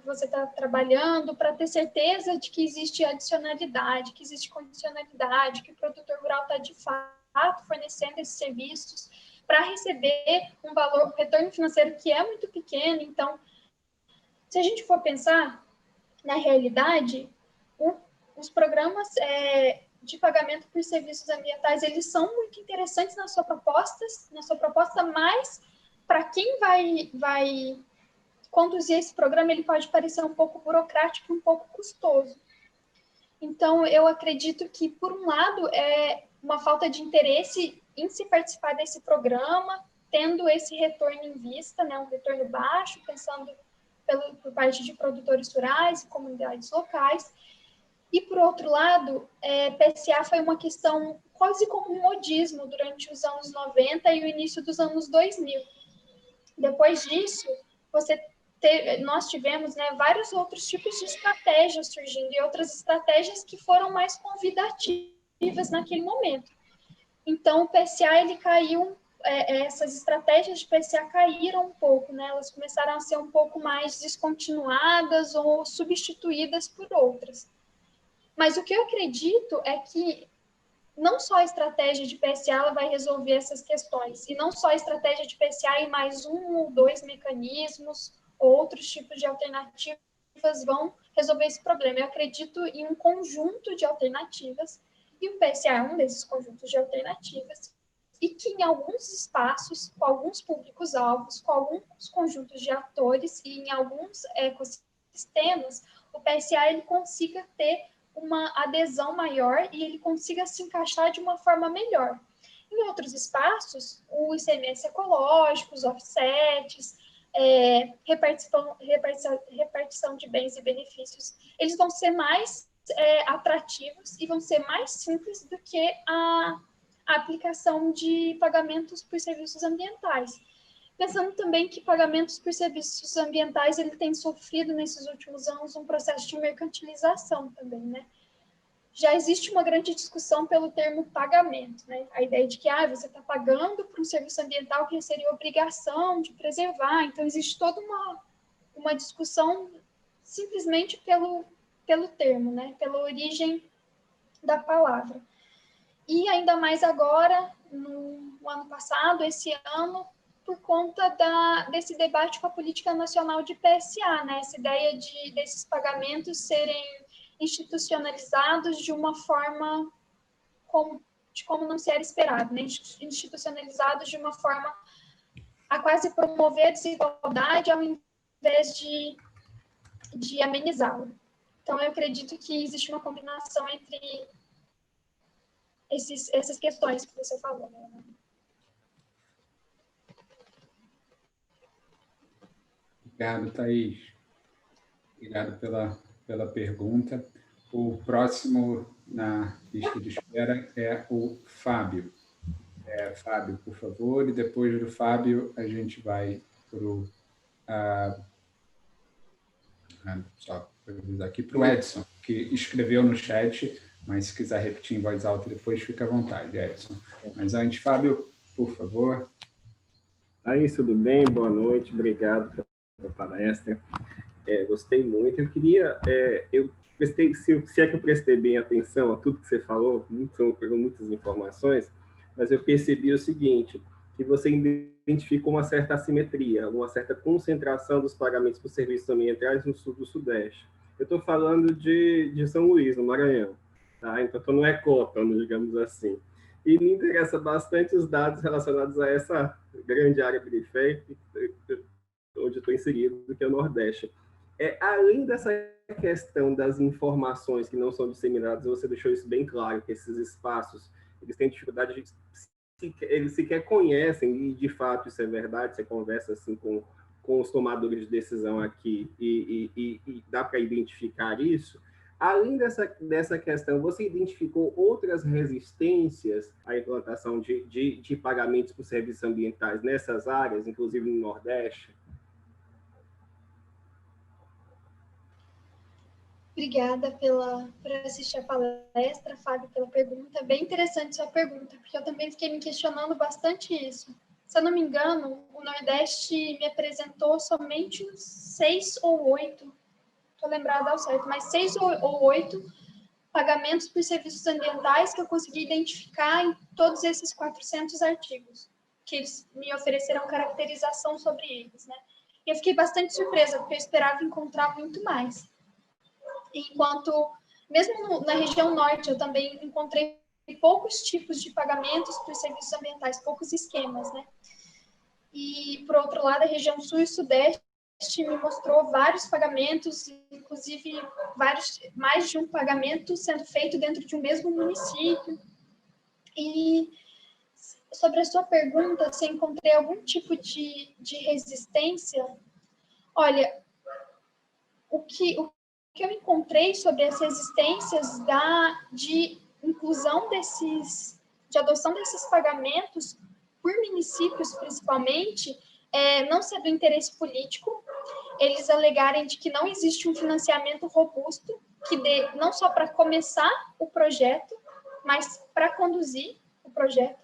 você está trabalhando, para ter certeza de que existe adicionalidade, que existe condicionalidade, que o produtor rural está, de fato, fornecendo esses serviços para receber um retorno financeiro que é muito pequeno. Então, se a gente for pensar na realidade, os programas de pagamento por serviços ambientais, eles são muito interessantes na sua proposta, mas para quem vai conduzir esse programa, ele pode parecer um pouco burocrático e um pouco custoso. Então, eu acredito que, por um lado, é uma falta de interesse em se participar desse programa, tendo esse retorno em vista, né, um retorno baixo, pensando por parte de produtores rurais e comunidades locais. E, por outro lado, PSA foi uma questão quase como um modismo durante os anos 90 e o início dos anos 2000. Depois disso, nós tivemos, né, vários outros tipos de estratégias surgindo e outras estratégias que foram mais convidativas naquele momento. Então, o PSA, ele caiu, essas estratégias de PSA caíram um pouco, né? Elas começaram a ser um pouco mais descontinuadas ou substituídas por outras. Mas o que eu acredito é que não só a estratégia de PSA ela vai resolver essas questões, e não só a estratégia de PSA e mais 1 ou 2 mecanismos, outros tipos de alternativas vão resolver esse problema. Eu acredito em um conjunto de alternativas, e o PSA é um desses conjuntos de alternativas, e que em alguns espaços, com alguns públicos-alvos, com alguns conjuntos de atores e em alguns ecossistemas, o PSA ele consiga ter uma adesão maior e ele consiga se encaixar de uma forma melhor. Em outros espaços, o ICMS ecológico, os offsets, repartição de bens e benefícios, eles vão ser mais atrativos e vão ser mais simples do que a aplicação de pagamentos por serviços ambientais. Pensando também que pagamentos por serviços ambientais ele tem sofrido nesses últimos anos um processo de mercantilização também, né? Já existe uma grande discussão pelo termo pagamento, né? A ideia de que você está pagando por um serviço ambiental que seria obrigação de preservar. Então, existe toda uma discussão simplesmente pelo termo, né? Pela origem da palavra. E ainda mais agora, no ano passado, esse ano, por conta desse debate com a política nacional de PSA, né? Essa ideia desses pagamentos serem institucionalizados de uma forma como não se era esperado, né? Institucionalizados de uma forma a quase promover a desigualdade ao invés de amenizá-la. Então, eu acredito que existe uma combinação entre essas questões que você falou, né? Obrigado, Thaís. Obrigado pela pergunta. O próximo na lista de espera é o Fábio. Fábio, por favor, e depois do Fábio a gente vai para o... só para avisar aqui, para o Edson, que escreveu no chat, mas se quiser repetir em voz alta depois, fica à vontade, Edson. Mas antes, Fábio, por favor. Thaís, tudo bem? Boa noite, obrigado pela palestra. Gostei muito. Eu queria, eu prestei, se é que eu prestei bem atenção a tudo que você falou, foram muitas informações, mas eu percebi o seguinte, que você identificou uma certa assimetria, uma certa concentração dos pagamentos por serviços ambientais no sul do Sudeste. Eu estou falando de São Luís, no Maranhão, tá? Então, estou no ecótono, digamos assim. E me interessa bastante os dados relacionados a essa grande área periférica, onde estou inserido, que é o Nordeste. Além dessa questão das informações que não são disseminadas, você deixou isso bem claro, que esses espaços, eles têm dificuldade de... Eles sequer conhecem, e de fato isso é verdade, você conversa assim com os tomadores de decisão aqui, e dá para identificar isso. Além dessa questão, você identificou outras resistências à implantação de pagamentos por serviços ambientais nessas áreas, inclusive no Nordeste? Obrigada por assistir a palestra, Fábio, pela pergunta. Bem interessante sua pergunta, porque eu também fiquei me questionando bastante isso. Se eu não me engano, o Nordeste me apresentou somente uns 6 ou 8, estou lembrada ao certo, mas 6 ou 8 pagamentos por serviços ambientais que eu consegui identificar em todos esses 400 artigos, que eles me ofereceram caracterização sobre eles, né? E eu fiquei bastante surpresa, porque eu esperava encontrar muito mais. Enquanto, mesmo na região norte, eu também encontrei poucos tipos de pagamentos por serviços ambientais, poucos esquemas, né? E, por outro lado, a região sul e sudeste me mostrou vários pagamentos, inclusive mais de um pagamento sendo feito dentro de um mesmo município. E sobre a sua pergunta, se encontrei algum tipo de resistência, olha, o que eu encontrei sobre as resistências de inclusão de adoção desses pagamentos por municípios, principalmente, não ser do interesse político, eles alegarem de que não existe um financiamento robusto, que dê não só para começar o projeto, mas para conduzir o projeto.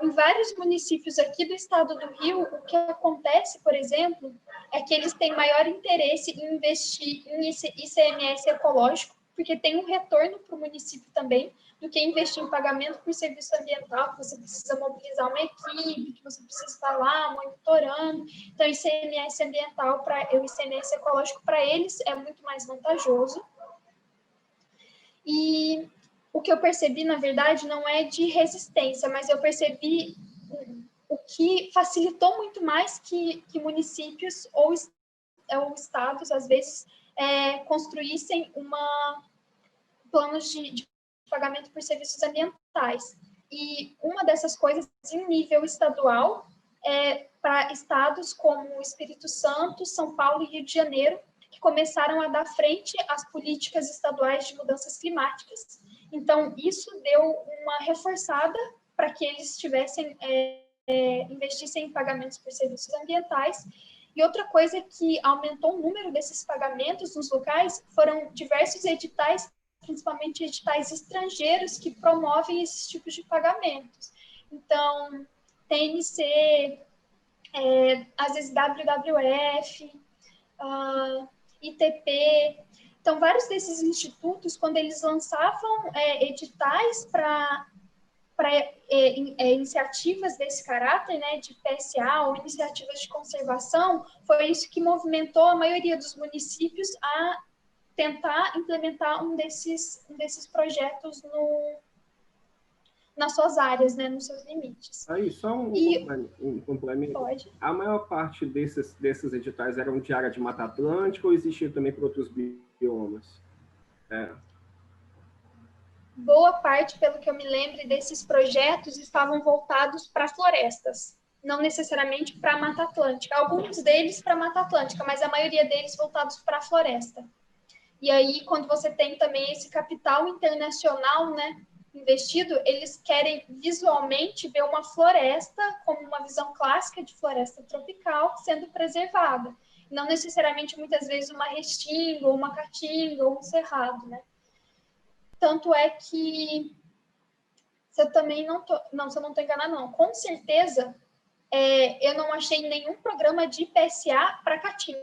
Em vários municípios aqui do estado do Rio, o que acontece, por exemplo, é que eles têm maior interesse em investir em ICMS ecológico, porque tem um retorno para o município também, do que investir em pagamento por serviço ambiental, que você precisa mobilizar uma equipe, que você precisa estar lá monitorando. Então, o ICMS ambiental, o ICMS ecológico, para eles é muito mais vantajoso. E o que eu percebi, na verdade, não é de resistência, mas eu percebi o que facilitou muito mais que municípios ou estados, às vezes, construíssem planos de pagamento por serviços ambientais. E uma dessas coisas, em nível estadual, para estados como Espírito Santo, São Paulo e Rio de Janeiro, que começaram a dar frente às políticas estaduais de mudanças climáticas. Então, isso deu uma reforçada para que eles investissem em pagamentos por serviços ambientais. E outra coisa que aumentou o número desses pagamentos nos locais foram diversos editais, principalmente editais estrangeiros, que promovem esses tipos de pagamentos. Então, TNC, às vezes WWF, ITP. Então, vários desses institutos, quando eles lançavam editais para iniciativas desse caráter, né, de PSA ou iniciativas de conservação, foi isso que movimentou a maioria dos municípios a tentar implementar um desses projetos nas suas áreas, né, nos seus limites. Aí, só um complemento. Pode. A maior parte desses editais eram de área de Mata Atlântica ou existia também para outros biomas? Boa parte, pelo que eu me lembro, desses projetos estavam voltados para florestas, não necessariamente para a Mata Atlântica. Alguns deles para a Mata Atlântica, mas a maioria deles voltados para a floresta. E aí, quando você tem também esse capital internacional, né, investido, eles querem visualmente ver uma floresta como uma visão clássica de floresta tropical sendo preservada. Não necessariamente, muitas vezes, uma restinga, ou uma caatinga, ou um cerrado, né? Tanto é que, se eu também não estou enganada, não, com certeza, eu não achei nenhum programa de PSA para Caatinga.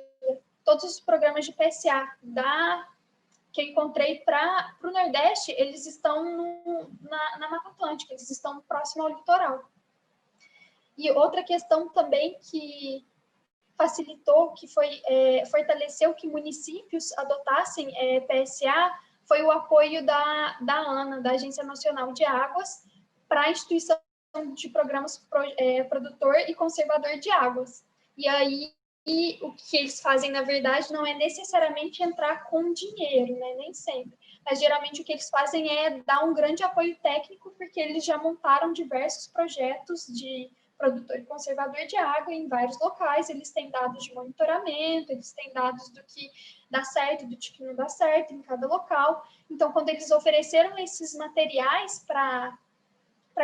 Todos os programas de PSA que eu encontrei para o Nordeste, eles estão na Mata Atlântica, eles estão próximo ao litoral. E outra questão também que facilitou, que fortaleceu que municípios adotassem PSA, foi o apoio da ANA, da Agência Nacional de Águas, para a instituição de programas produtor e conservador de águas. E aí, o que eles fazem, na verdade, não é necessariamente entrar com dinheiro, né? Nem sempre. Mas, geralmente, o que eles fazem é dar um grande apoio técnico, porque eles já montaram diversos projetos de produtor e conservador de água em vários locais. Eles têm dados de monitoramento, eles têm dados do que dá certo, do que não dá certo em cada local. Então, quando eles ofereceram esses materiais para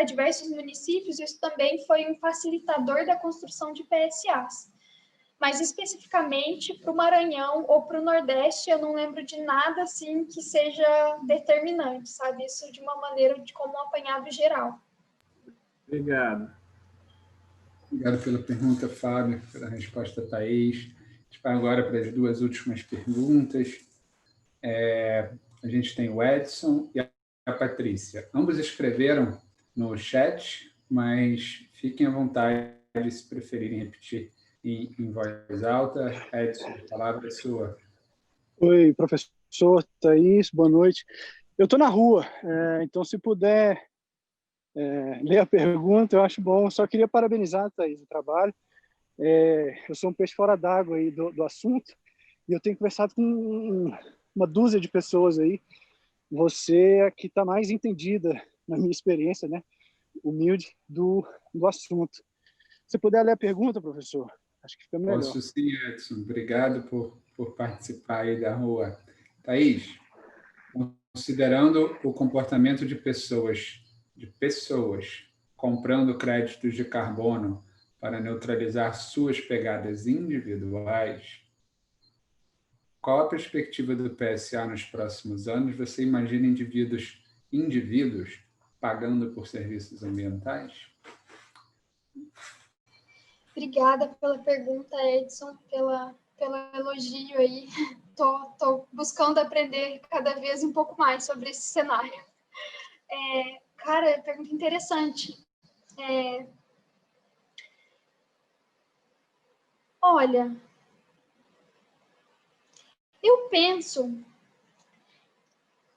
diversos municípios, isso também foi um facilitador da construção de PSAs. Mas, especificamente, para o Maranhão ou para o Nordeste, eu não lembro de nada assim que seja determinante, sabe? Isso de uma maneira como um apanhado geral. Obrigado. Obrigado pela pergunta, Fábio, pela resposta, Thaís. A gente vai agora para as duas últimas perguntas. A gente tem o Edson e a Patrícia. Ambos escreveram no chat, mas fiquem à vontade se preferirem repetir em voz alta. Edson, a palavra é sua. Oi, professor Thaís, boa noite. Eu estou na rua, então se puder ler a pergunta, eu acho bom. Eu só queria parabenizar, Thaís, o trabalho. Eu sou um peixe fora d'água aí do assunto, e eu tenho conversado com uma dúzia de pessoas aí. Você é que está mais entendida, na minha experiência, né, humilde, do assunto. Se puder ler a pergunta, professor, acho que fica melhor. Posso sim, Edson. Obrigado por participar aí da rua. Thaís, considerando o comportamento de pessoas comprando créditos de carbono para neutralizar suas pegadas individuais, qual a perspectiva do PSA nos próximos anos? Você imagina indivíduos pagando por serviços ambientais? Obrigada pela pergunta, Edson, pelo elogio aí. Tô buscando aprender cada vez um pouco mais sobre esse cenário. Cara, pergunta interessante. Olha, eu penso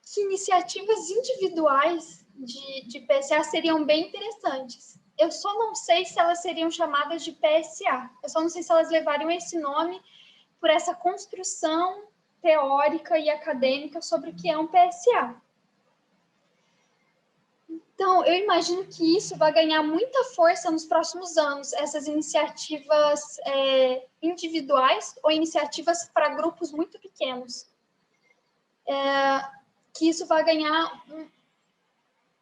que iniciativas individuais de PSA seriam bem interessantes. Eu só não sei se elas seriam chamadas de PSA. Eu só não sei se elas levariam esse nome por essa construção teórica e acadêmica sobre o que é um PSA. Então, eu imagino que isso vai ganhar muita força nos próximos anos, essas iniciativas individuais ou iniciativas para grupos muito pequenos. Que isso vai ganhar um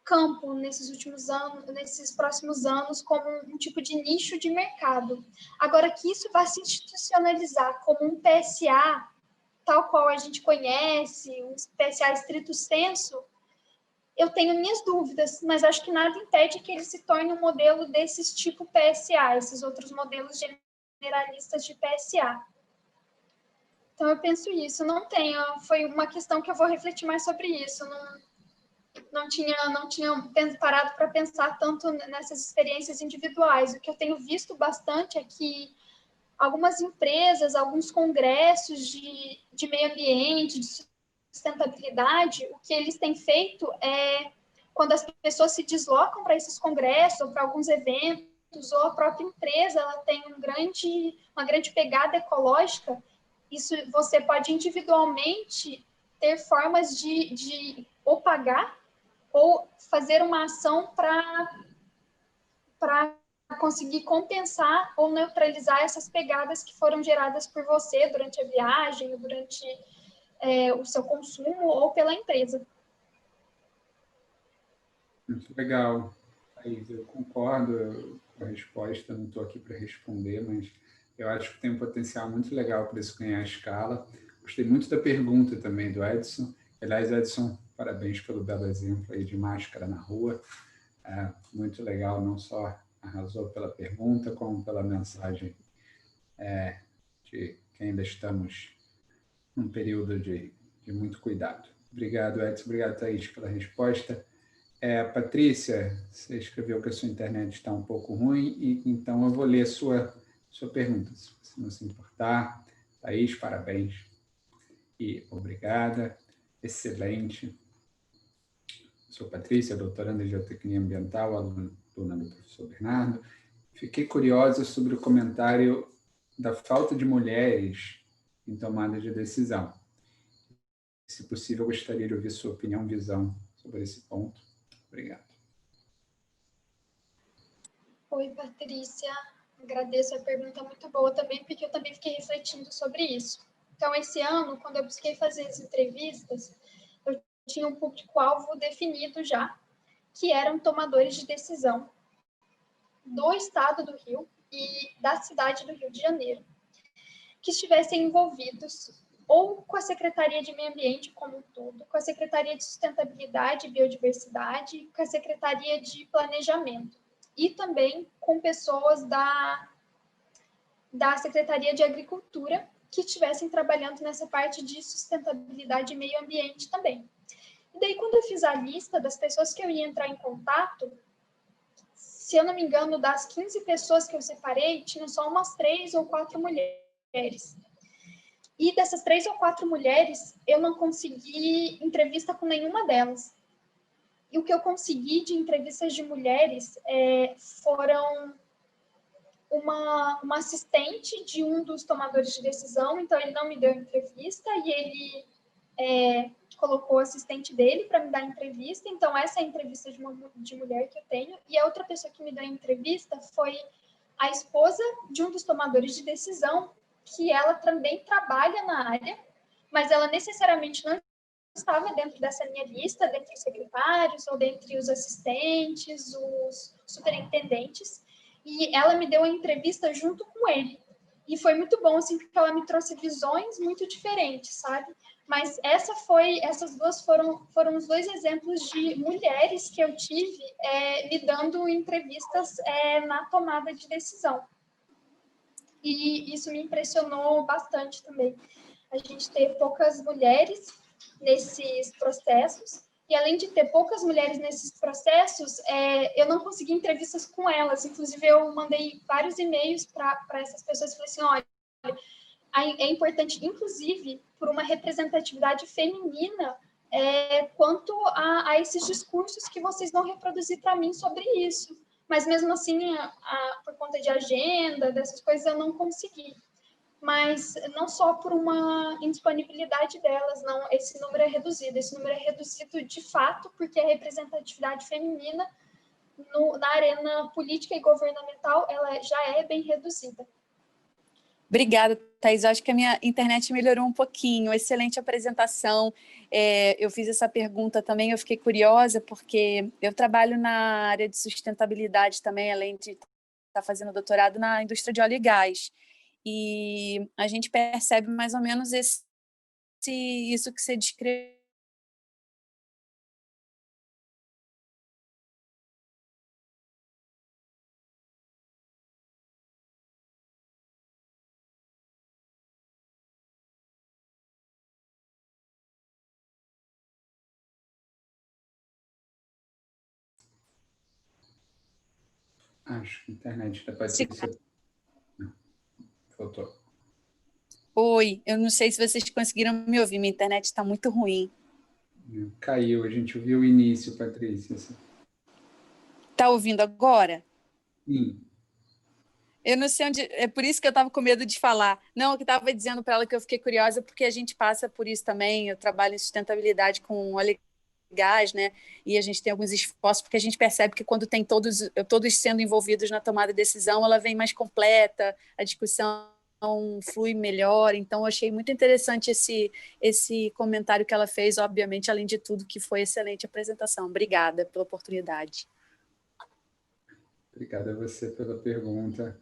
campo nesses próximos anos, como um tipo de nicho de mercado. Agora, que isso vai se institucionalizar como um PSA, tal qual a gente conhece, um PSA estrito sensu, eu tenho minhas dúvidas, mas acho que nada impede que ele se torne um modelo desses tipo PSA, esses outros modelos generalistas de PSA. Então, eu penso isso. Foi uma questão que eu vou refletir mais sobre isso. Não tinha parado para pensar tanto nessas experiências individuais. O que eu tenho visto bastante é que algumas empresas, alguns congressos de meio ambiente, de sustentabilidade, o que eles têm feito é, quando as pessoas se deslocam para esses congressos ou para alguns eventos, ou a própria empresa ela tem uma grande pegada ecológica, isso você pode individualmente ter formas de ou pagar ou fazer uma ação para conseguir compensar ou neutralizar essas pegadas que foram geradas por você durante a viagem, durante o seu consumo ou pela empresa. Muito legal. Eu concordo com a resposta, não estou aqui para responder, mas eu acho que tem um potencial muito legal para isso ganhar escala. Gostei muito da pergunta também do Edson, Aliás, Edson, parabéns pelo belo exemplo aí de máscara na rua. Muito legal, não só arrasou pela pergunta, como pela mensagem de que ainda estamos num período de muito cuidado. Obrigado, Edson. Obrigado, Thaís, pela resposta. Patrícia, você escreveu que a sua internet está um pouco ruim, e então eu vou ler a sua pergunta, se você não se importar. Thaís, parabéns e obrigada. Excelente. Sou Patrícia, doutoranda em Geotecnia Ambiental, aluna do professor Bernardo. Fiquei curiosa sobre o comentário da falta de mulheres em tomada de decisão. Se possível, gostaria de ouvir sua opinião, visão sobre esse ponto. Obrigado. Oi, Patrícia. Agradeço a pergunta, muito boa também, porque eu também fiquei refletindo sobre isso. Então, esse ano, quando eu busquei fazer as entrevistas, eu tinha um público-alvo definido já, que eram tomadores de decisão do estado do Rio e da cidade do Rio de Janeiro, que estivessem envolvidos ou com a Secretaria de Meio Ambiente como um todo, com a Secretaria de Sustentabilidade e Biodiversidade, com a Secretaria de Planejamento, e também com pessoas da Secretaria de Agricultura que estivessem trabalhando nessa parte de sustentabilidade e meio ambiente também. E daí, quando eu fiz a lista das pessoas que eu ia entrar em contato, se eu não me engano, das 15 pessoas que eu separei, tinham só umas 3 ou 4 mulheres. E dessas 3 ou 4 mulheres, eu não consegui entrevista com nenhuma delas. E o que eu consegui de entrevistas de mulheres foram uma assistente de um dos tomadores de decisão, então ele não me deu entrevista e ele colocou o assistente dele para me dar entrevista, então essa é a entrevista de mulher que eu tenho, e a outra pessoa que me deu entrevista foi a esposa de um dos tomadores de decisão, que ela também trabalha na área, mas ela necessariamente não estava dentro dessa minha lista, dentre os secretários ou dentre os assistentes, os superintendentes, e ela me deu a entrevista junto com ele. E foi muito bom, assim, porque ela me trouxe visões muito diferentes, sabe? Mas essas duas foram os 2 exemplos de mulheres que eu tive me dando entrevistas na tomada de decisão. E isso me impressionou bastante também. A gente ter poucas mulheres nesses processos, e além de ter poucas mulheres nesses processos, eu não consegui entrevistas com elas. Inclusive, eu mandei vários e-mails para essas pessoas e falei assim, olha, é importante, inclusive, por uma representatividade feminina, quanto a esses discursos que vocês vão reproduzir para mim sobre isso. Mas, mesmo assim, por conta de agenda, dessas coisas, eu não consegui. Mas não só por uma indisponibilidade delas, não, esse número é reduzido. Esse número é reduzido, de fato, porque a representatividade feminina na arena política e governamental, ela já é bem reduzida. Obrigada, Thaís. Eu acho que a minha internet melhorou um pouquinho. Excelente apresentação. Eu fiz essa pergunta também, eu fiquei curiosa, porque eu trabalho na área de sustentabilidade também, além de estar fazendo doutorado na indústria de óleo e gás. E a gente percebe mais ou menos isso que você descreveu. Acho que a internet da Patrícia... Não, voltou. Oi, eu não sei se vocês conseguiram me ouvir, minha internet está muito ruim. Caiu, a gente ouviu o início, Patrícia. Está ouvindo agora? Sim. Eu não sei onde... É por isso que eu estava com medo de falar. Não, eu estava dizendo para ela que eu fiquei curiosa, porque a gente passa por isso também. Eu trabalho em sustentabilidade com óleo e gás, né? E a gente tem alguns esforços, porque a gente percebe que quando tem todos sendo envolvidos na tomada de decisão, ela vem mais completa, a discussão flui melhor. Então, eu achei muito interessante esse comentário que ela fez, obviamente, além de tudo, que foi excelente a apresentação. Obrigada pela oportunidade. Obrigado a você pela pergunta.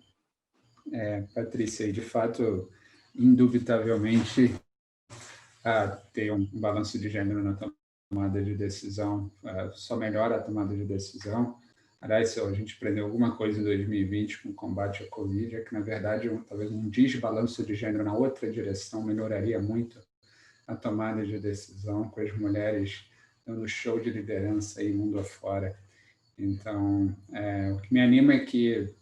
Patrícia, de fato, indubitavelmente, ter um balanço de gênero na tomada de decisão, só melhora a tomada de decisão. Aliás, se a gente aprendeu alguma coisa em 2020 com o combate à Covid, é que, na verdade, talvez um desbalanço de gênero na outra direção melhoraria muito a tomada de decisão, com as mulheres dando show de liderança aí mundo afora. Então, o que me anima é que,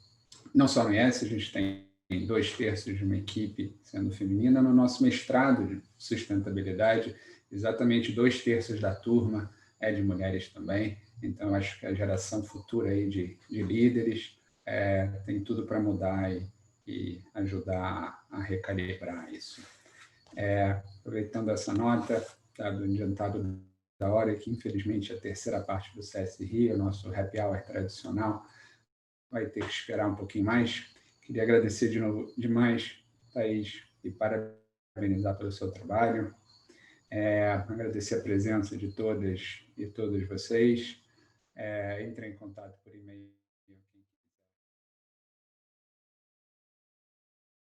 não só no IES, a gente tem 2/3 de uma equipe sendo feminina. No nosso mestrado de sustentabilidade, exatamente 2/3 da turma é de mulheres também. Então, acho que a geração futura aí de líderes tem tudo para mudar e ajudar a recalibrar isso. Aproveitando essa nota, dado o adiantado da hora, que infelizmente a terceira parte do CS Rio, o nosso happy hour tradicional, vai ter que esperar um pouquinho mais. Queria agradecer de novo demais, Thaís, e parabenizar pelo seu trabalho. Agradecer a presença de todas e todos vocês. Entrem em contato por e-mail